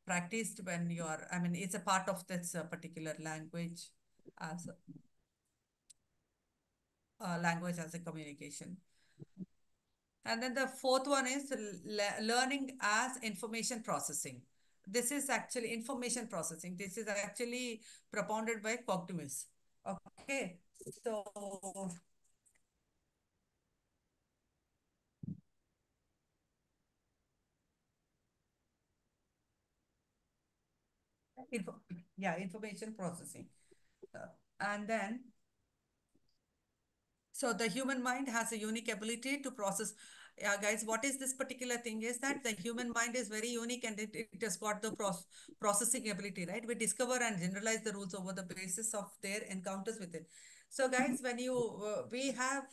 practiced when you are. I mean, it's a part of this particular language as language as a communication. And then the fourth one is learning as information processing. This is actually information processing. This is actually propounded by cognitivists. Okay, so info, yeah, information processing. And then so the human mind has a unique ability to process. Yeah, guys, what is this particular thing is that the human mind is very unique, and it has got the processing ability, right? We discover and generalize the rules over the basis of their encounters with it. So guys, when you, we have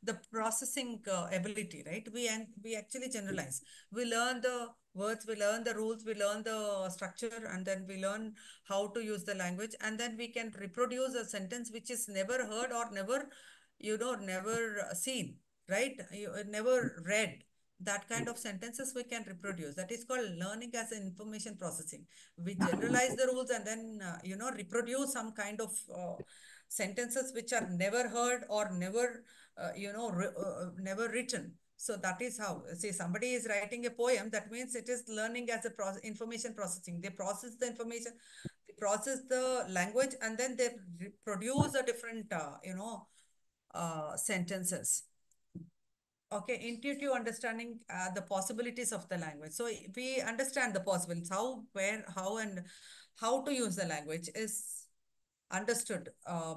the processing ability, right? We actually generalize. We learn the words, we learn the rules, we learn the structure, and then we learn how to use the language. And then we can reproduce a sentence which is never heard or never seen, right? You never read. That kind of sentences we can reproduce. That is called learning as an information processing. We generalize the rules, and then reproduce some kind of sentences which are never heard or never never written. So that is how, see, somebody is writing a poem, that means it is learning as a process, information processing. They process the information, they process the language, and then they produce a different, sentences. Okay, intuitive understanding the possibilities of the language. So we understand the possibilities, how, where, how, and how to use the language is understood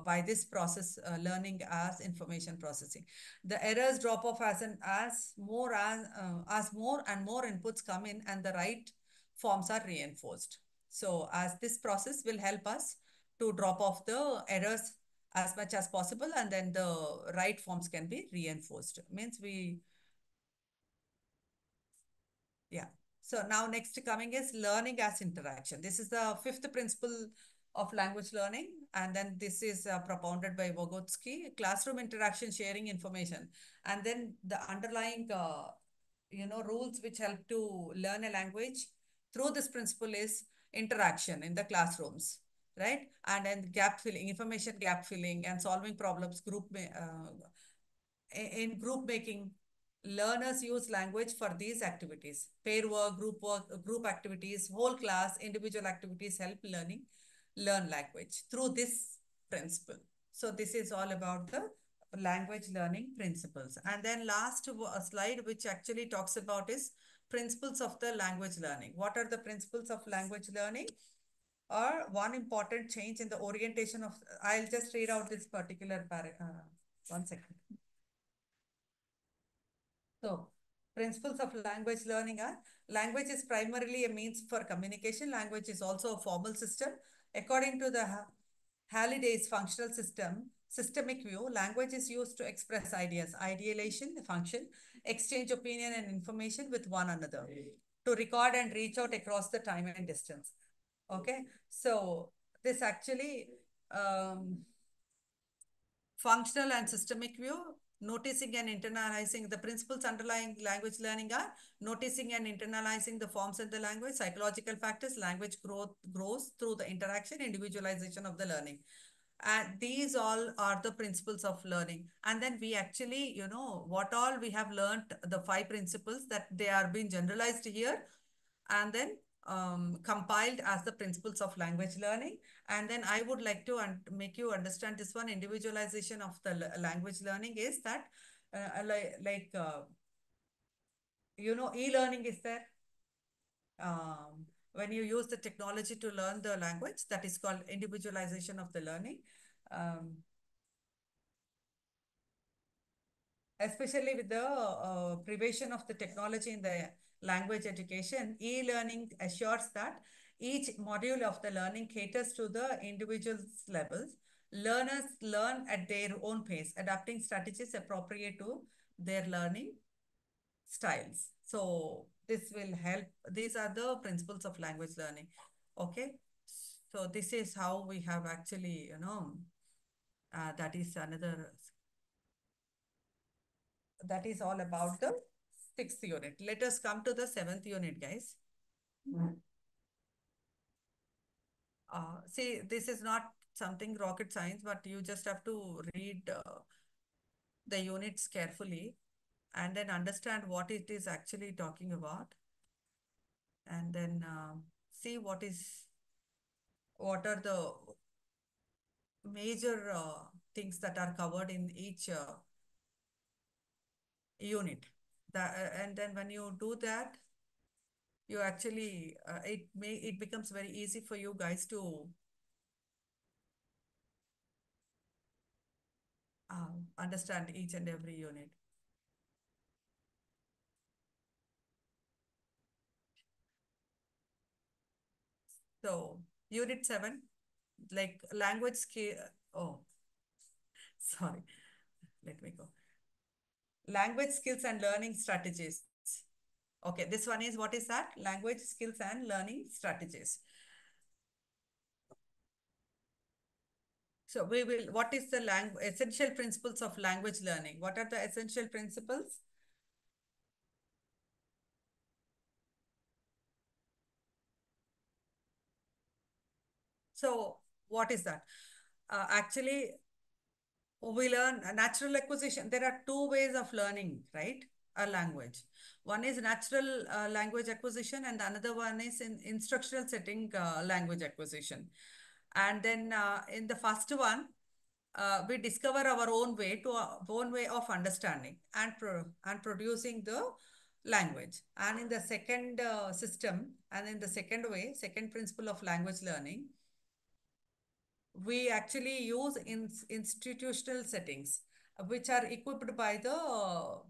by this process, learning as information processing. The errors drop off as more and more inputs come in, and the right forms are reinforced. So as this process will help us to drop off the errors as much as possible, and then the right forms can be reinforced. Means we, yeah. So now next coming is learning as interaction. This is the fifth principle of language learning. And then this is propounded by Vygotsky, classroom interaction, sharing information. And then the underlying, rules which help to learn a language through this principle is interaction in the classrooms, right? And then gap filling, information gap filling, and solving problems, in group making. Learners use language for these activities: pair work, group activities, whole class, individual activities help learn language through this principle. So this is all about the language learning principles. And then last slide, which actually talks about, is principles of the language learning. What are the principles of language learning? Or one important change in the orientation of, I'll just read out this particular paragraph. One second. So, principles of language learning are: language is primarily a means for communication. Language is also a formal system. According to the Halliday's functional systemic view, language is used to express ideas, ideation, function, exchange opinion and information with one another, to record and reach out across the time and distance. Okay, so this actually, functional and systemic view, noticing and internalizing the principles underlying language learning are: noticing and internalizing the forms in the language, psychological factors, language growth grows through the interaction, individualization of the learning. And these all are the principles of learning. And then we actually, what all we have learned, the five principles, that they are being generalized here, and then compiled as the principles of language learning. And then I would like to make you understand this one. Individualization of the language learning is that, e-learning is there. When you use the technology to learn the language, that is called individualization of the learning. Um, Especially with the privation of the technology in the language education, e-learning assures that each module of the learning caters to the individual's levels. Learners learn at their own pace, adapting strategies appropriate to their learning styles. So this will help. These are the principles of language learning. Okay. So this is how we have actually, that is another, that is all about the sixth unit. Let us come to the seventh unit, guys. See, this is not something rocket science, but you just have to read the units carefully, and then understand what it is actually talking about, and then see what are the major things that are covered in each unit. And then when you do that, you actually, it becomes very easy for you guys to understand each and every unit. So unit 7, like language skill. Oh, sorry. Let me go. Language skills and learning strategies. Okay, this one is, what is that? Language skills and learning strategies. So we will, what is the essential principles of language learning? What are the essential principles? So what is that? Actually, we learn natural acquisition. There are two ways of learning, right? a language. One is natural language acquisition, and the another one is in instructional setting language acquisition. And then in the first one, we discover our own way to own way of understanding and and producing the language. And in the second system, and in the second way, second principle of language learning, we actually use in institutional settings, which are equipped by the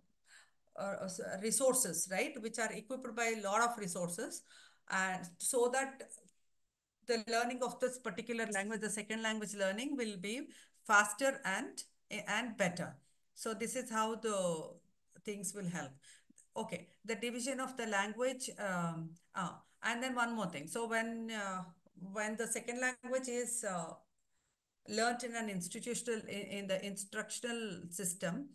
resources, right? Which are equipped by a lot of resources, and so that the learning of this particular language, the second language learning, will be faster and better. So this is how the things will help. Okay, the division of the language, and then one more thing. So when the second language is learned in an institutional in the instructional system,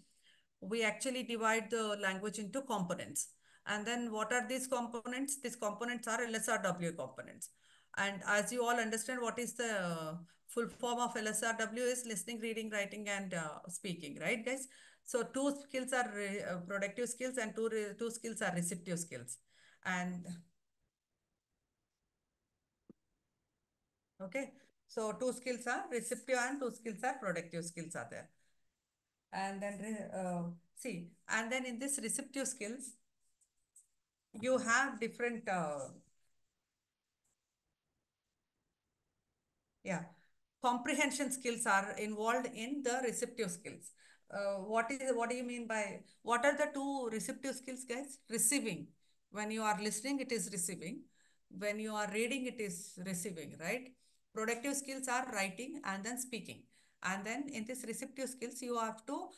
we actually divide the language into components. And then what are these components? These components are LSRW components. And as you all understand, what is the full form of LSRW is listening, reading, writing, and speaking, right, guys? So two skills are productive skills, and two skills are receptive skills. And okay, so two skills are receptive and two skills are productive skills are there. And then see, and then in this receptive skills, you have different yeah, comprehension skills are involved in the receptive skills. What do you mean by, what are the two receptive skills, guys? Receiving. When you are listening, it is receiving. When you are reading, it is receiving, right? Productive skills are writing and then speaking. And then in this receptive skills, you have to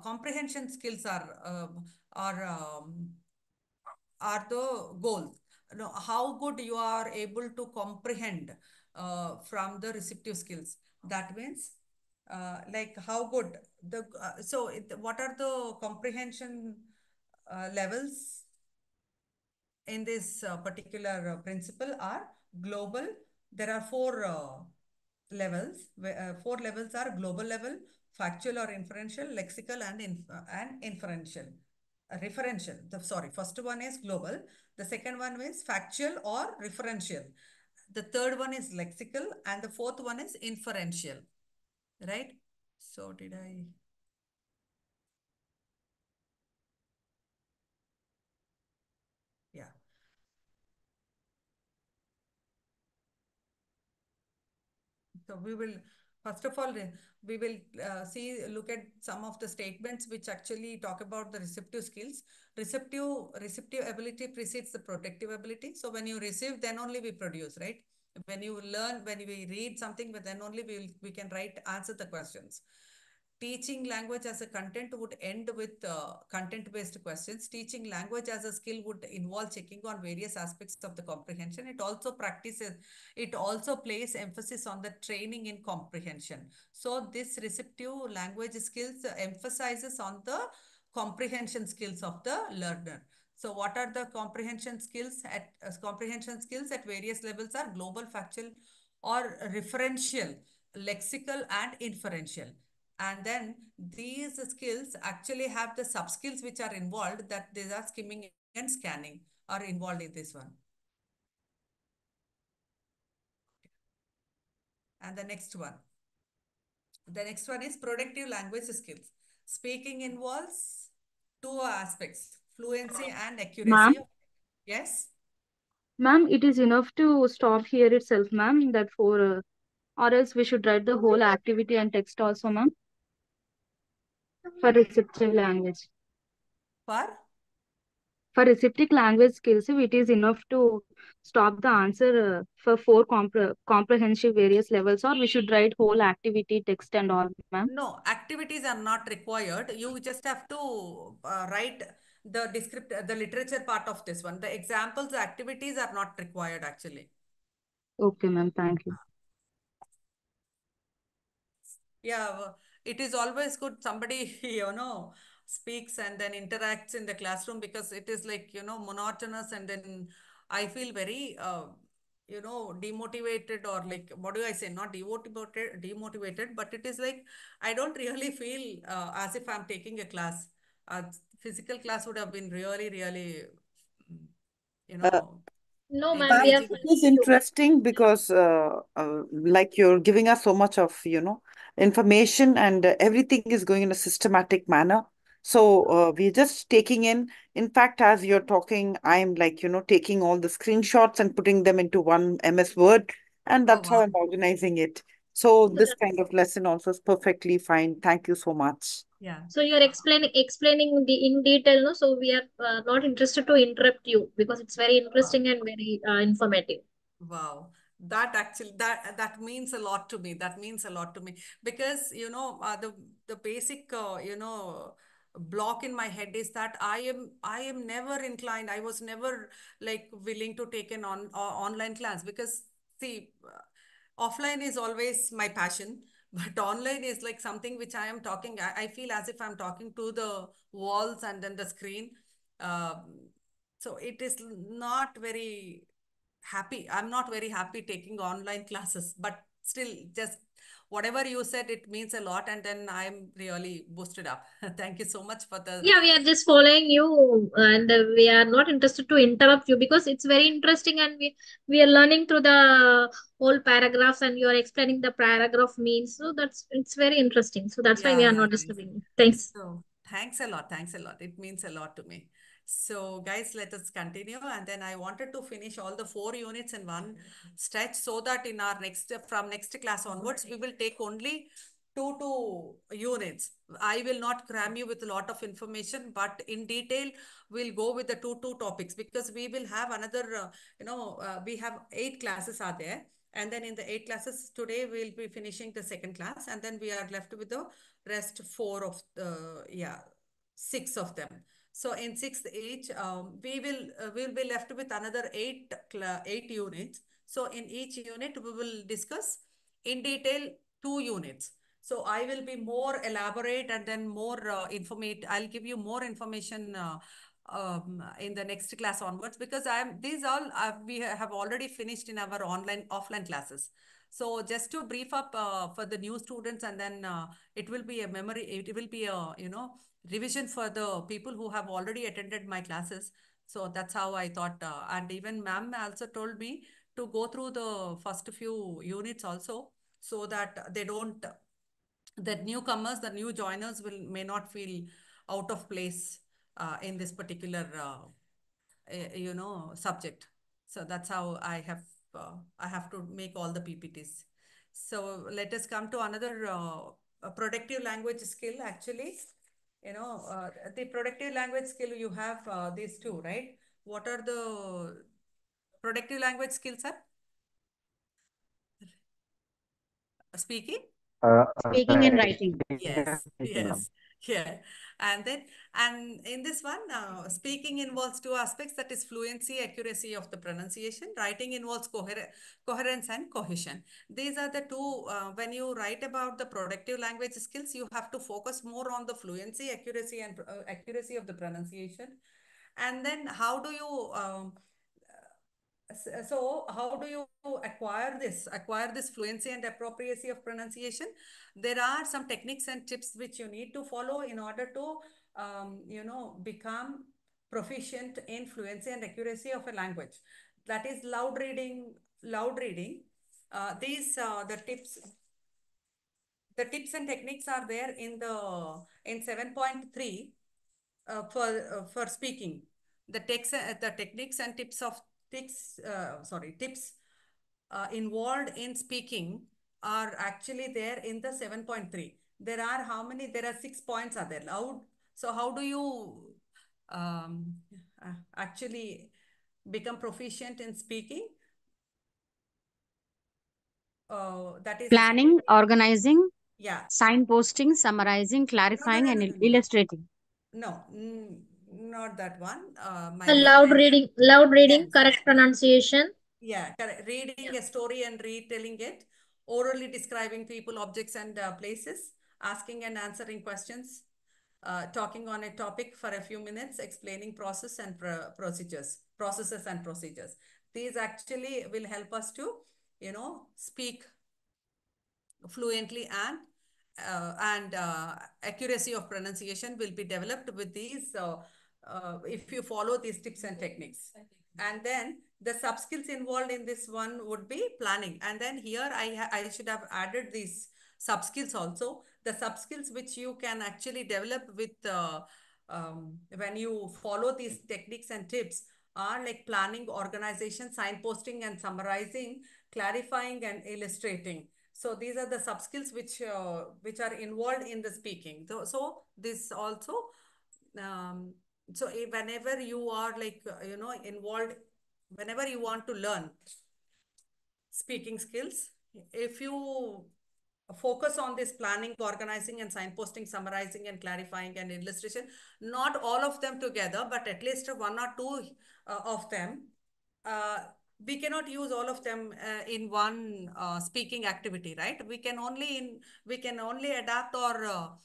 comprehension skills are are the goals. No, how good you are able to comprehend from the receptive skills. That means, like how good the what are the comprehension levels in this particular principle are global. There are four levels. Four levels are global level, factual or inferential, lexical, and inferential. Referential. Sorry, first one is global. The second one is factual or referential. The third one is lexical, and the fourth one is inferential. Right? So did I? Yeah. So we will, first of all, we will look at some of the statements which actually talk about the receptive skills. Receptive ability precedes the protective ability. So when you receive, then only we produce, right? When you learn, when we read something, but then only we can answer the questions. Teaching language as a content would end with content-based questions. Teaching language as a skill would involve checking on various aspects of the comprehension. It also places emphasis on the training in comprehension. So this receptive language skills emphasizes on the comprehension skills of the learner. So what are the comprehension skills at various levels are global, factual, or referential, lexical, and inferential. And then these skills actually have the sub skills which are involved, that these are skimming and scanning are involved in this one. And the next one is productive language skills. Speaking involves two aspects, fluency and Ma'am, accuracy. Yes. ma'am, it is enough to stop here itself, ma'am. That for or else we should write the whole activity and text also, ma'am, for receptive language. For For receptive language skills, it is enough to stop the answer for four comprehensive various levels, or we should write whole activity, text, and all, ma'am. no, activities are not required. You just have to write the literature part of this one. The examples, the activities are not required actually. Okay, ma'am. Thank you. Yeah, it is always good somebody, speaks and then interacts in the classroom, because it is like, monotonous, and then I feel very, demotivated, or like, what do I say? Not demotivated, but it is like, I don't really feel as if I'm taking a class. Uh, Physical class would have been really, really, mm, you Uh, know, No, ma'am, we Ma'am, are encouraging. it fine is with you. interesting because, like, you're giving us so much of, information, and everything is going in a systematic manner. So we're just taking in. In fact, as you're talking, I'm like, taking all the screenshots and putting them into one MS Word, and Oh, that's how wow. I'm organizing it. So So this that's kind of lesson also is perfectly fine. Thank you so much. Yeah. so you're explaining the in detail, no? So we are not interested to interrupt you because it's very Wow. interesting and very informative. Wow, that actually that means a lot to me. That means a lot to me because the basic block in my head is that I am never inclined. I was never like willing to take an online class because see, offline is always my passion, but online is like something which I am talking. I feel as if I'm talking to the walls and then the screen. Um, so it is not very happy. I'm not very happy taking online classes, but still, just whatever you said, it means a lot. And then I'm really boosted up. Thank you so much for the. Yeah, we are just following you, and we are not interested to interrupt you because it's very interesting, and we are learning through the whole paragraphs, and you are explaining the paragraph means. So that's it's very interesting. So that's why we Yeah, are yeah, not guys. disturbing you. Thanks. So thanks a lot. Thanks a lot. It means a lot to me. So guys, let us continue. And then I wanted to finish all the 4 units in one stretch so that in our from next class onwards, we will take only 2 units. I will not cram you with a lot of information, but in detail, we'll go with the two topics because we will have another, we have 8 classes are there. And then in the 8 classes today, we'll be finishing the second class. And then we are left with the rest four of the, yeah, 6 of them. So in sixth each, we'll be left with another 8 units. So in each unit, we will discuss in detail 2 units. So I will be more elaborate and then more informate. I'll give you more information in the next class onwards because these all we have already finished in our online offline classes. So just to brief up for the new students, and then it will be a memory. It will be a revision for the people who have already attended my classes. So that's how I thought. And even ma'am also told me to go through the first few units also, so that they don't the newcomers, the new joiners will may not feel out of place in this particular subject. So that's how I have to make all the PPTs. So let us come to another a productive language skill. Actually, the productive language skill, you have these two, right? What are the productive language skills? Are speaking. Speaking and writing. Yes, yes, yeah. And then, and in this one, speaking involves two aspects, that is fluency, accuracy of the pronunciation. Writing involves coherence and cohesion. These are the two, when you write about the productive language skills, you have to focus more on the fluency, accuracy, and accuracy of the pronunciation. And then how do you so how do you acquire this fluency and appropriacy of pronunciation? There are some techniques and tips which you need to follow in order to become proficient in fluency and accuracy of a language. That is loud reading. These the tips and techniques are there in 7.3 for speaking. The techniques and tips involved in speaking are actually there in the 7.3. There are how many? There are 6 points are there. Loud. So how do you actually become proficient in speaking? That is, Planning, organizing, yeah. signposting, summarizing, No, no, clarifying, no, no, and no, no, no. illustrating. No, not that one, my A dear. loud reading, Yes. correct pronunciation. Yeah, correct. Reading a story and retelling it, orally describing people, objects, and places, asking and answering questions, talking on a topic for a few minutes, explaining processes and procedures. These actually will help us to, speak fluently and and accuracy of pronunciation will be developed with these if you follow these tips and techniques. And then the sub skills involved in this one would be planning. And then here I should have added these sub skills also. The sub skills which you can actually develop with when you follow these techniques and tips are like planning, organization, signposting and summarizing, clarifying and illustrating. So these are the sub skills which are involved in the speaking. So this also um, whenever you are like involved, whenever you want to learn speaking skills, if you focus on this planning, organizing and signposting, summarizing and clarifying and illustration, not all of them together, but at least one or two of them, uh, we cannot use all of them in one speaking activity, right? We can only adapt or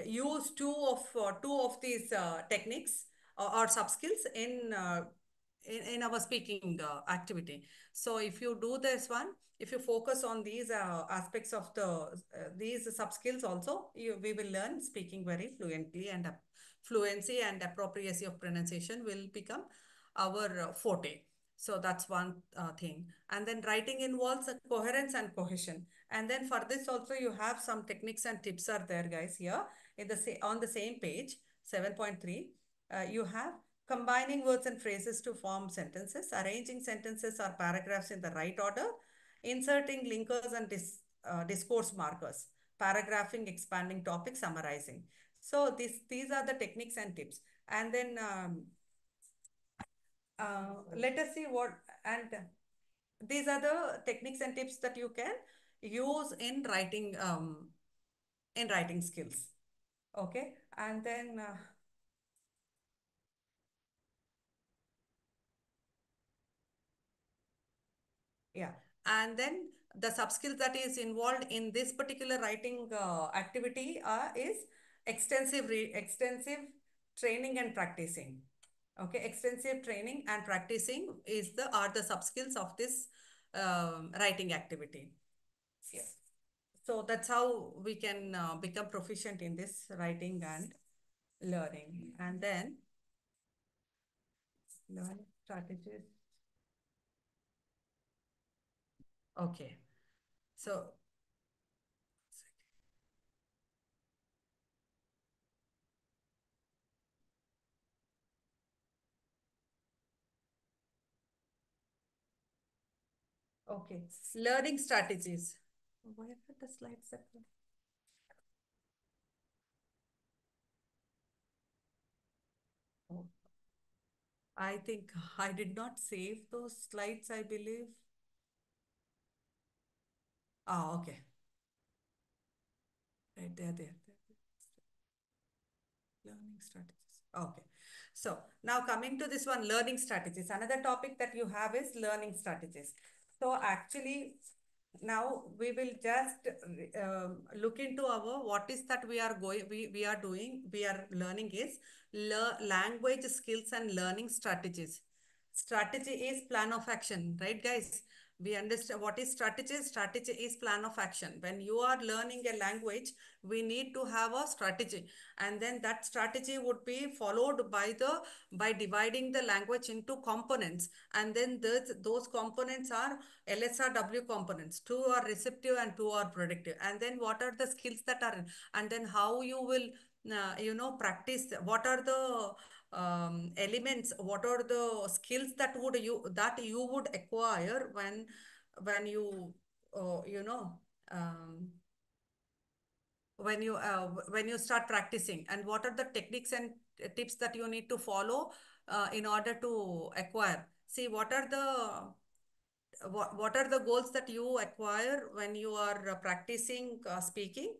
use two of these techniques or sub skills in our speaking activity. So if you do this one, if you focus on these aspects of these sub skills also, we will learn speaking very fluently, and fluency and appropriacy of pronunciation will become our forte. So that's one thing. And then writing involves a coherence and cohesion. And then for this also you have some techniques and tips are there, guys, here in on the same page 7.3. You have combining words and phrases to form sentences, arranging sentences or paragraphs in the right order, inserting linkers and discourse markers, paragraphing, expanding topics, summarizing. So these are the techniques and tips. And then let us see what, and these are the techniques and tips that you can use in writing skills. Okay, and then yeah, and then the sub skills that is involved in this particular writing activity is extensive training and practicing. Okay, extensive training and practicing are the sub skills of this writing activity. Yes. So that's how we can become proficient in this writing and learning. And then learning strategies. Okay. So okay, learning strategies. Where are the slides that oh, I think I did not save those slides, I believe. Ah, okay. Right there. Learning strategies. Okay. So now coming to this one, learning strategies. Another topic that you have is learning strategies. So actually, now we will just look into our what is that we are doing, we are learning is language skills and learning strategies. Strategy is plan of action, right, guys? We understand what is strategy. Strategy is plan of action. When you are learning a language, we need to have a strategy, and then that strategy would be followed by dividing the language into components, and then those components are LSRW components. Two are receptive and two are predictive. And then what are the skills that are in, and then how you will practice, what are the elements, what are the skills that you would acquire when you you know um, when you start practicing, and what are the techniques and tips that you need to follow in order to acquire. See, what are the goals that you acquire when you are practicing speaking?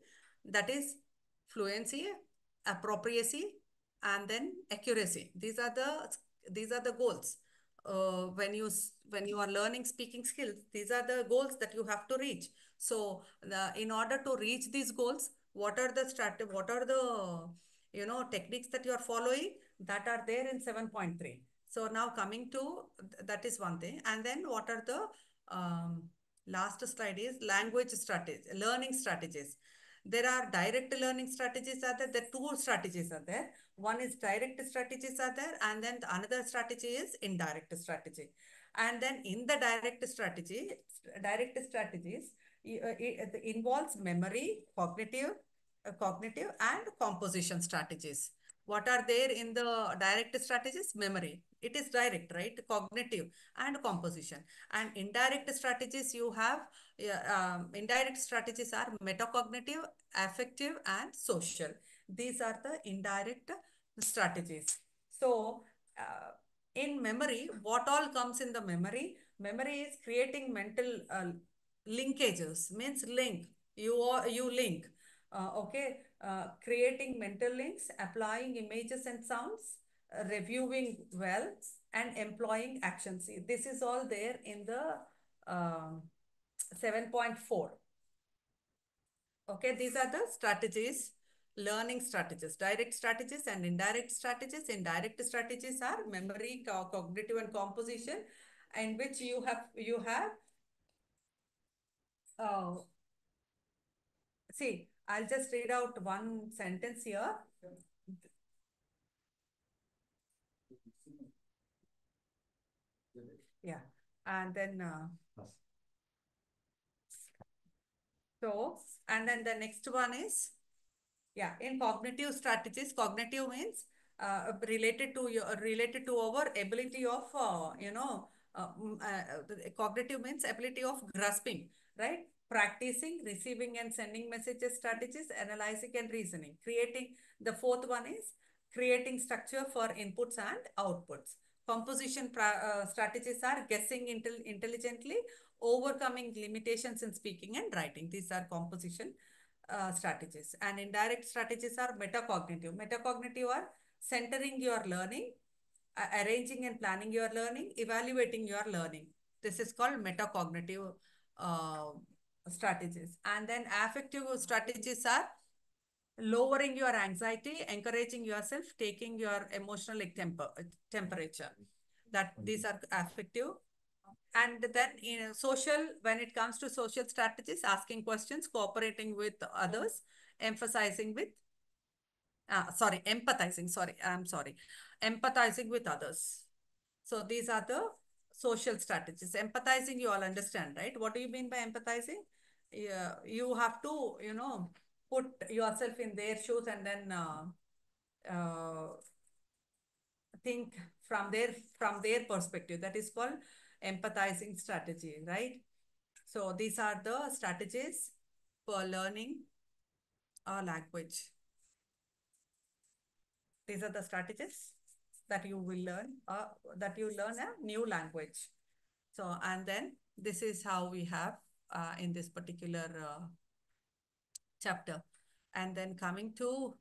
That is fluency, appropriacy, and then accuracy. These are the goals. When you are learning speaking skills, these are the goals that you have to reach. So in order to reach these goals, what are the techniques that you are following that are there in 7.3. So now coming to that is one thing. And then what are the Last slide is language strategies, learning strategies. There are direct learning strategies are there. There are two strategies are there. One is direct strategies are there, and then the another strategy is indirect strategy. And then in the direct strategies, it involves memory, cognitive and composition strategies. What are there in the direct strategies? Memory. It is direct, right? Cognitive and composition. And indirect strategies you have, indirect strategies are metacognitive, affective, and social. These are the indirect strategies. So, in memory, what all comes in the memory? Memory is creating mental linkages, means link. You link. Okay, creating mental links, applying images and sounds, reviewing well, and employing actions. See, this is all there in the 7.4. Okay, these are the strategies, learning strategies, direct strategies and indirect strategies. Indirect strategies are memory, cognitive and composition, in which you have uh, see, I'll just read out one sentence here. Yeah, and then so, and then the next one is, yeah, in cognitive strategies, cognitive means related to our ability of cognitive means ability of grasping, right? Practicing, receiving and sending messages strategies, analyzing and reasoning. Creating, the fourth one is creating structure for inputs and outputs. Composition strategies are guessing intelligently, overcoming limitations in speaking and writing. These are composition strategies. And indirect strategies are metacognitive. Metacognitive are centering your learning, arranging and planning your learning, evaluating your learning. This is called metacognitive uh, strategies. And then affective strategies are lowering your anxiety, encouraging yourself, taking your emotional temperature. That these are affective. And then in social, when it comes to social strategies, asking questions, cooperating with others, emphasizing with, I'm sorry, empathizing with others. So these are the social strategies. Empathizing, you all understand, right? What do you mean by empathizing? Yeah, you have to, put yourself in their shoes and then think from their perspective. That is called empathizing strategy, right? So these are the strategies for learning a language. These are the strategies that you will learn, that you learn a new language. So, and then this is how we have in this particular chapter. And then coming to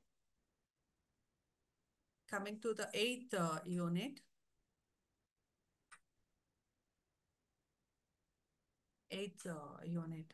the eighth unit, eighth unit.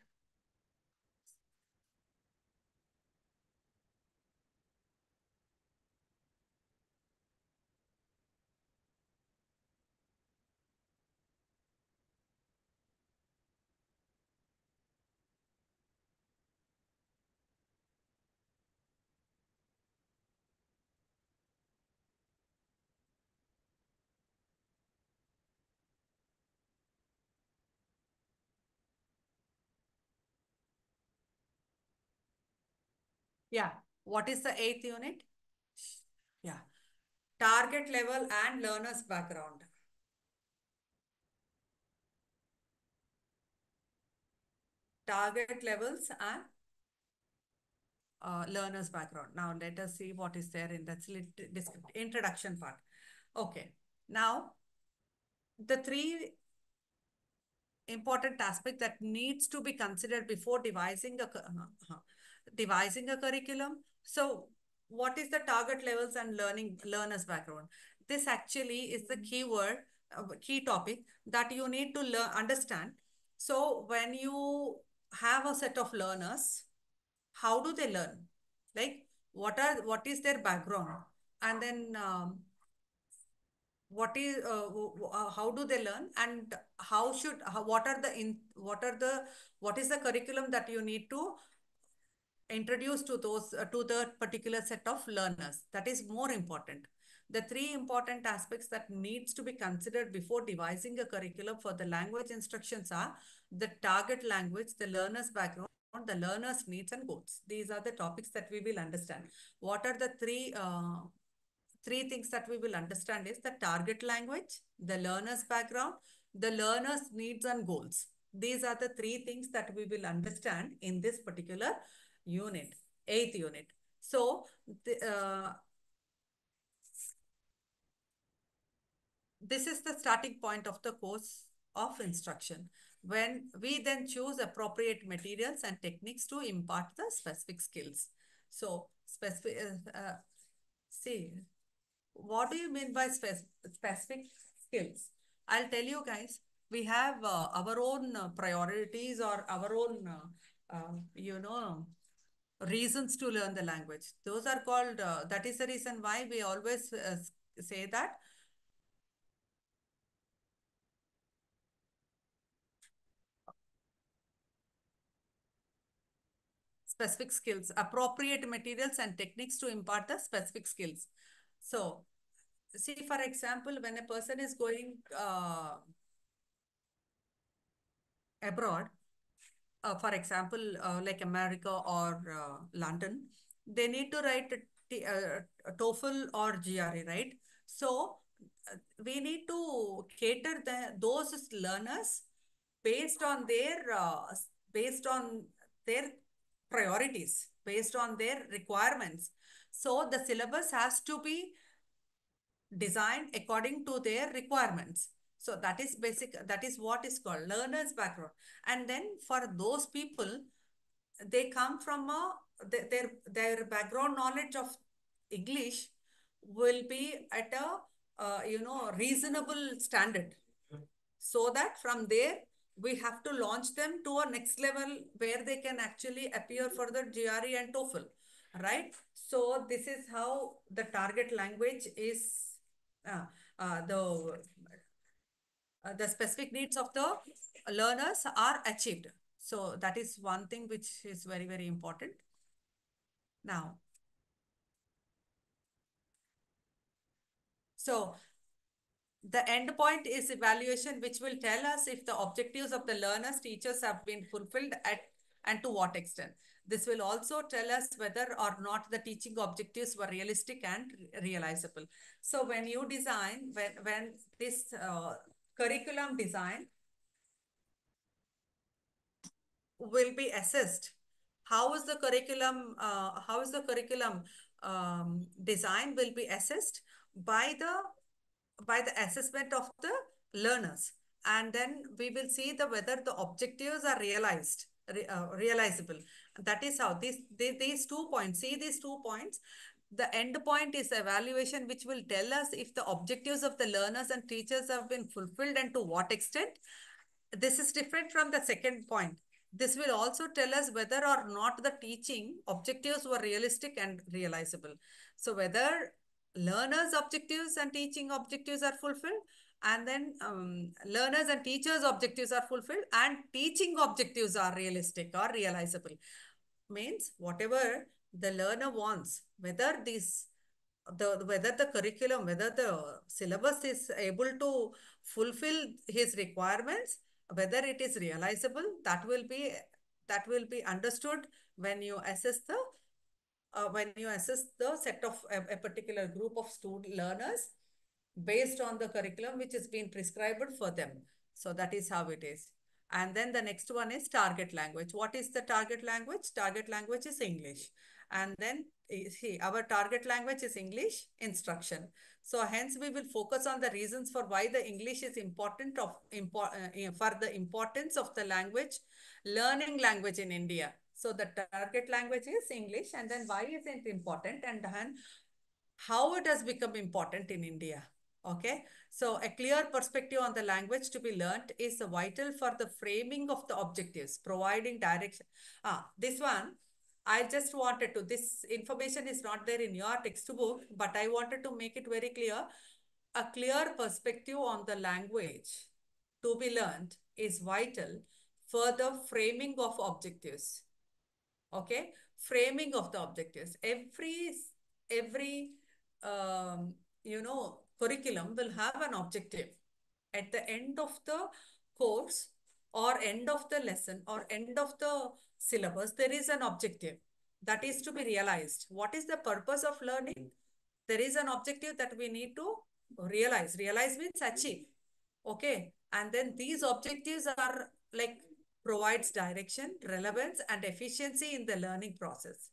Yeah. What is the eighth unit? Yeah. Target level and learner's background. Target levels and learner's background. Now let us see what is there in that introduction part. Okay. Now the three important aspect that needs to be considered before devising a curriculum. So what is the target levels and learners background? This actually is the keyword, key topic that you need to understand. So when you have a set of learners, how do they learn? Like what is their background? And then what is how do they learn, and what are what is the curriculum that you need to introduce to those to the particular set of learners. That is more important. The three important aspects that needs to be considered before devising a curriculum for the language instructions are the target language, the learner's background, the learner's needs and goals. These are the topics that we will understand. What are the three things that we will understand is the target language, the learner's background, the learner's needs and goals. These are the three things that we will understand in this particular unit, eighth unit. So this is the starting point of the course of instruction. When we then choose appropriate materials and techniques to impart the specific skills. So specific, see, what do you mean by specific skills? I'll tell you guys, we have our own priorities or our own, reasons to learn the language. Those are called, that is the reason why we always say that specific skills, appropriate materials and techniques to impart the specific skills. So, see, for example, when a person is going abroad, for example, like America or London, they need to write a TOEFL or GRE, right? So we need to cater those learners based on based on their priorities, based on their requirements. So the syllabus has to be designed according to their requirements. So that is basic, that is what is called learner's background. And then for those people, they come from their background knowledge of English will be at a reasonable standard, so that from there we have to launch them to a next level where they can actually appear for the GRE and TOEFL, right? So this is how the target language is uh, the specific needs of the learners are achieved. So that is one thing which is very, very important. Now, so the end point is evaluation, which will tell us if the objectives of the learners, teachers have been fulfilled and to what extent. This will also tell us whether or not the teaching objectives were realistic and realizable. So when you design, when this curriculum design will be assessed, how is the curriculum design will be assessed by the assessment of the learners, and then we will see whether the objectives are realizable. That is how these 2 points, see these 2 points, the end point is evaluation, which will tell us if the objectives of the learners and teachers have been fulfilled and to what extent. This is different from the second point. This will also tell us whether or not the teaching objectives were realistic and realizable. So whether learners' objectives and teaching objectives are fulfilled, and then learners and teachers' objectives are fulfilled, and teaching objectives are realistic or realizable. Means whatever the learner wants, whether the curriculum, whether the syllabus is able to fulfill his requirements, whether it is realizable, that will be understood when you assess the set of a particular group of student learners based on the curriculum which is being prescribed for them. So that is how it is. And then the next one is target language. What is the target language? Target language is English. And then see, our target language is English instruction. So hence we will focus on the reasons for why the English is important for the importance of the language, learning language in India. So the target language is English, and then why is it important, and then how it has become important in India. Okay, so a clear perspective on the language to be learnt is vital for the framing of the objectives, providing direction. This one, I just this information is not there in your textbook, but I wanted to make it very clear. a clear perspective on the language to be learned is vital for the framing of objectives. Okay, framing of the objectives. Every curriculum will have an objective at the end of the course or end of the lesson or end of the syllabus. There is an objective that is to be realized. What is the purpose of learning? There is an objective that we need to realize means achieve. Okay, and then these objectives are like provides direction, relevance, and efficiency in the learning process.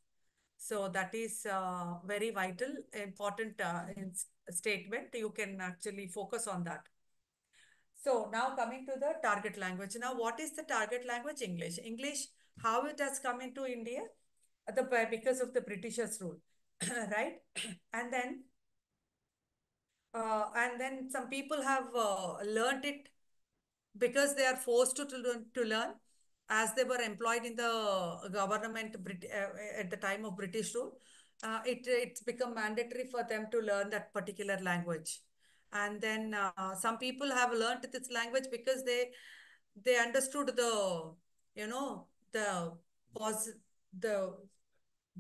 So that is very vital, important statement. You can actually focus on that. So now coming to the target language. Now, what is the target language? English. English, how it has come into India? Because of the Britishers' rule, right? And then some people have learned it because they are forced to learn as they were employed in the government at the time of British rule. It's become mandatory for them to learn that particular language. And then some people have learned this language because they understood you know, the pos the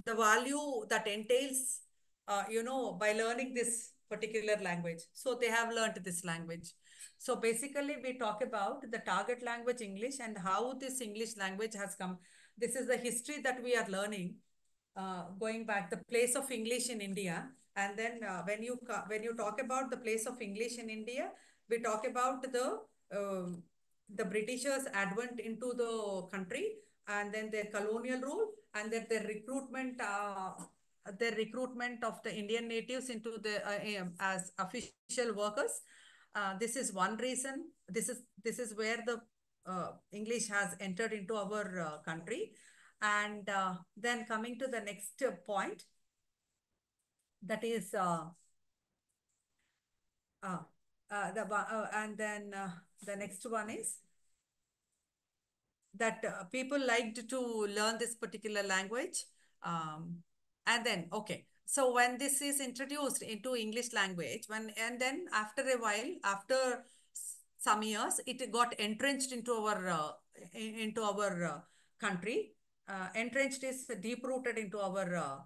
the value that entails, by learning this particular language. So they have learned this language. So basically, we talk about the target language English and how this English language has come. This is the history that we are learning, going back the place of English in India. And then when you talk about the place of English in India, we talk about the Britishers' advent into the country, and then their colonial rule, and then their recruitment of the Indian natives into the as official workers. This is one reason. This is where the English has entered into our country. And then coming to the next point, that is and then the next one is that people liked to learn this particular language. And then, okay. So when this is introduced into English language, and then after a while, after some years, it got entrenched into our country. Entrenched is deep rooted into our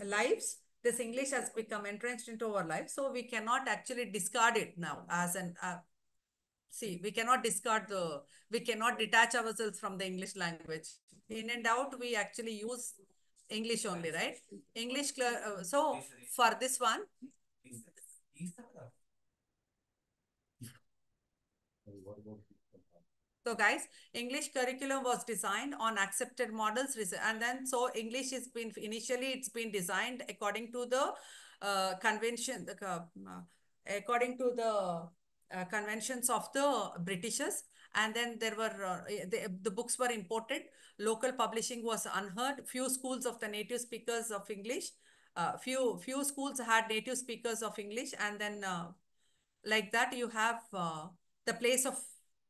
lives. This English has become entrenched into our lives, so we cannot actually discard it now as an see, we cannot detach ourselves from the English language. In and out, we actually use English only, right? So for this one, so guys, English curriculum was designed on accepted models, and then so English is been initially it's been designed according to the convention, according to the conventions of the Britishers. And then there were the books were imported. Local publishing was unheard. Few schools of the native speakers of English. Few schools had native speakers of English, and then like that you have the place of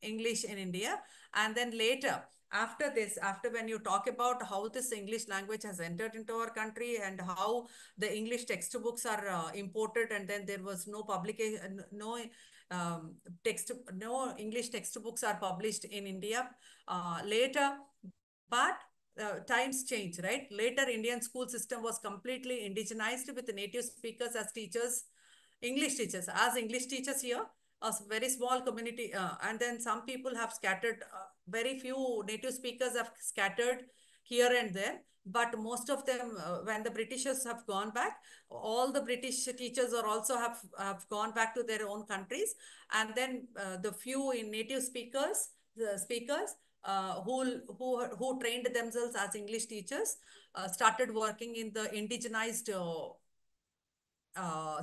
English in India. And then later, after this, after when you talk about how this English language has entered into our country and how the English textbooks are imported, and then there was no publication, no English textbooks are published in India later. But times change, right? Later, Indian school system was completely indigenized with native speakers as teachers, English teachers, as English teachers here, a very small community. And then some people have scattered, very few native speakers have scattered here and there. But most of them, when the Britishers have gone back, all the British teachers are also have gone back to their own countries. And then the few in native speakers, the speakers, who trained themselves as English teachers, started working in the indigenized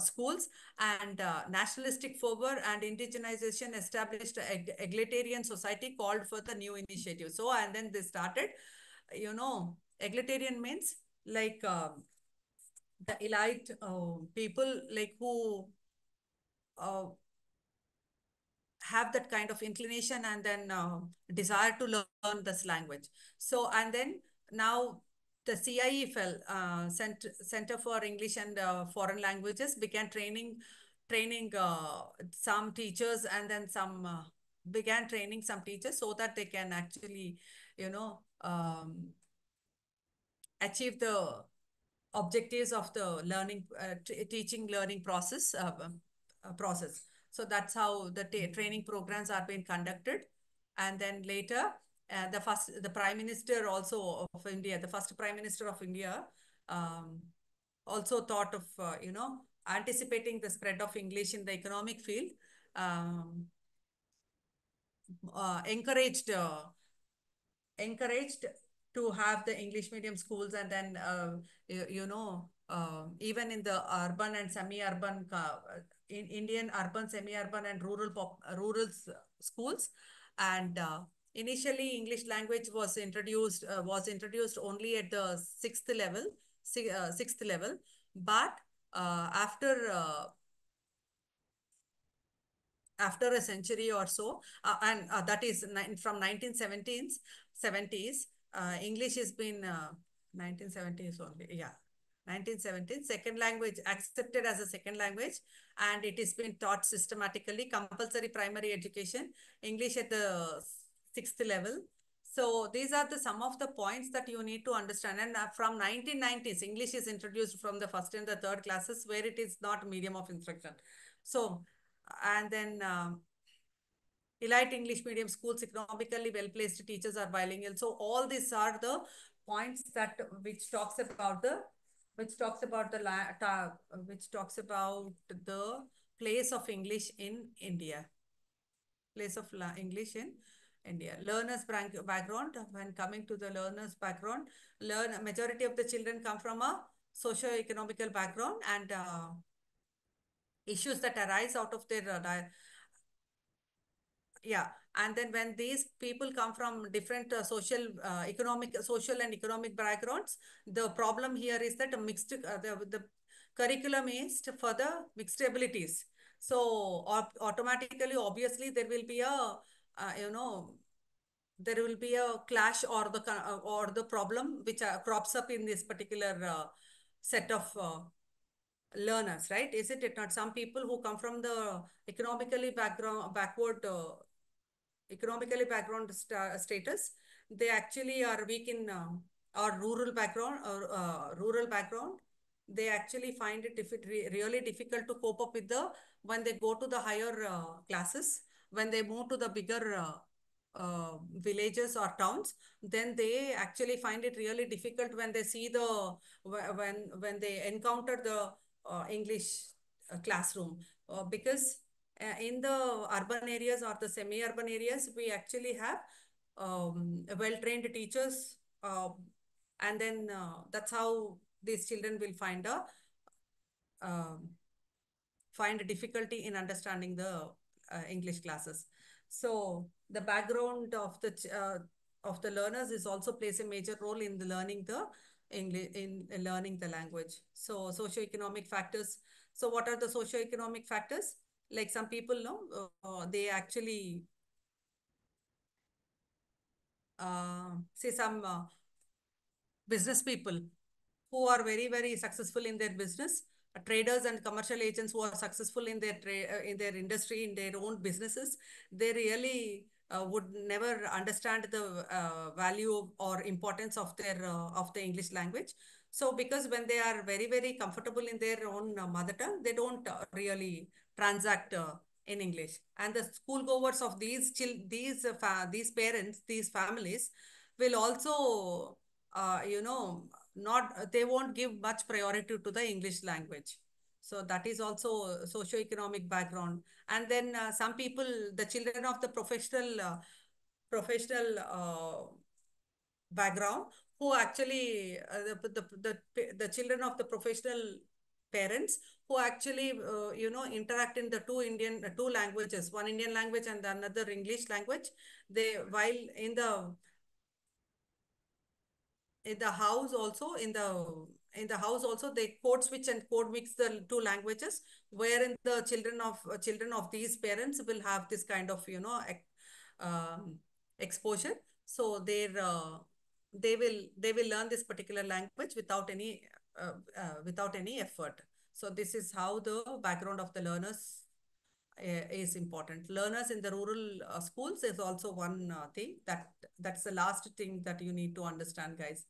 schools. And nationalistic fervor and indigenization established an egalitarian society called for the new initiative. So, and then they started, egalitarian means like the elite people, like who uh, have that kind of inclination and then desire to learn this language. So, and then now the CIE Center for English and Foreign Languages began training some teachers, and then some began training some teachers so that they can actually, you know, achieve the objectives of the learning, teaching learning process. So that's how the training programs are being conducted. And then later, the prime minister also of India, the first prime minister of India, um, also thought of, anticipating the spread of English in the economic field, um, encouraged to have the English medium schools, and then even in the urban and semi-urban, in Indian urban, semi-urban, and schools. And initially, English language was introduced only at the sixth level, but after a century or so, and that is from 1970s, English has been 1970s only, yeah. 1917, second language accepted as a second language, and it is been taught systematically, compulsory primary education, English at the sixth level. So these are the some of the points that you need to understand. And from 1990s, English is introduced from the first and the third classes, where it is not medium of instruction. So, and then elite English medium schools, economically well-placed teachers are bilingual. So all these are the points that which talks about the place of English in India. Place of English in India. Learners background. When coming to the learners background, majority of the children come from a socio-economical background, and issues that arise out of their yeah. And then when these people come from different social and economic backgrounds, the problem here is that the curriculum is for the mixed abilities. So automatically, obviously, there will be a clash, or the problem which crops up in this particular set of learners, right? Is it not? Some people who come from the backward status, they actually are weak in or rural background. They actually find it really difficult to cope up with when they go to the higher classes, when they move to the bigger villages or towns, then they actually find it really difficult when they see when they encounter the English classroom, because in the urban areas or the semi-urban areas, we actually have well-trained teachers, and then that's how these children will um find difficulty in understanding the English classes. So the background of the learners is also plays a major role in the learning the English, in learning the language. So socioeconomic factors. So what are the socioeconomic factors? Like some people know, they actually say some business people who are very, very successful in their business, traders and commercial agents who are successful in in their industry, in their own businesses. They really would never understand the value or importance of of the English language. So because when they are very, very comfortable in their own mother tongue, they don't really transact in English. And the school goers of these parents, these families, will also not they won't give much priority to the English language. So that is also socio-economic background. And then some people, the children of the professional background, who actually the children of the professional parents, who actually interact in the two languages, one Indian language and another English language. They while in the house also in the house also, they code switch and code mix the two languages, wherein the children of these parents will have this kind of um, exposure. So their they will learn this particular language without any effort. So this is how the background of the learners is important. Learners in the rural schools is also one thing that's the last thing that you need to understand, guys.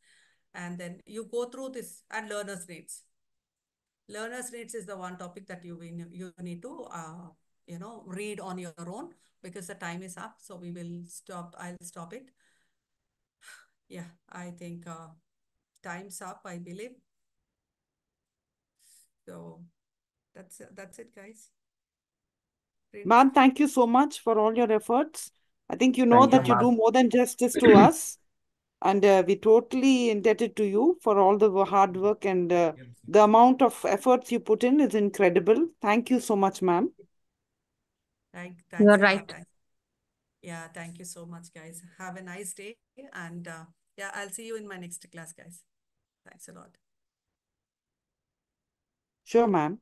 And then you go through this, and learners needs. Learners needs is the one topic that you need to read on your own, because the time is up. So we will stop. I'll stop it. Yeah, I think time's up, I believe. So that's it, guys. Pretty Ma'am, much. thank you so much for all your efforts. I think you know Thank you, that you ma'am. do more than justice to us, and we totally indebted to you for all the hard work, and the amount of efforts you put in is incredible. Thank you so much, ma'am. You Thanks are a lot. right. Yeah, thank you so much, guys. Have a nice day. And yeah, I'll see you in my next class, guys. Thanks a lot. Sure, ma'am.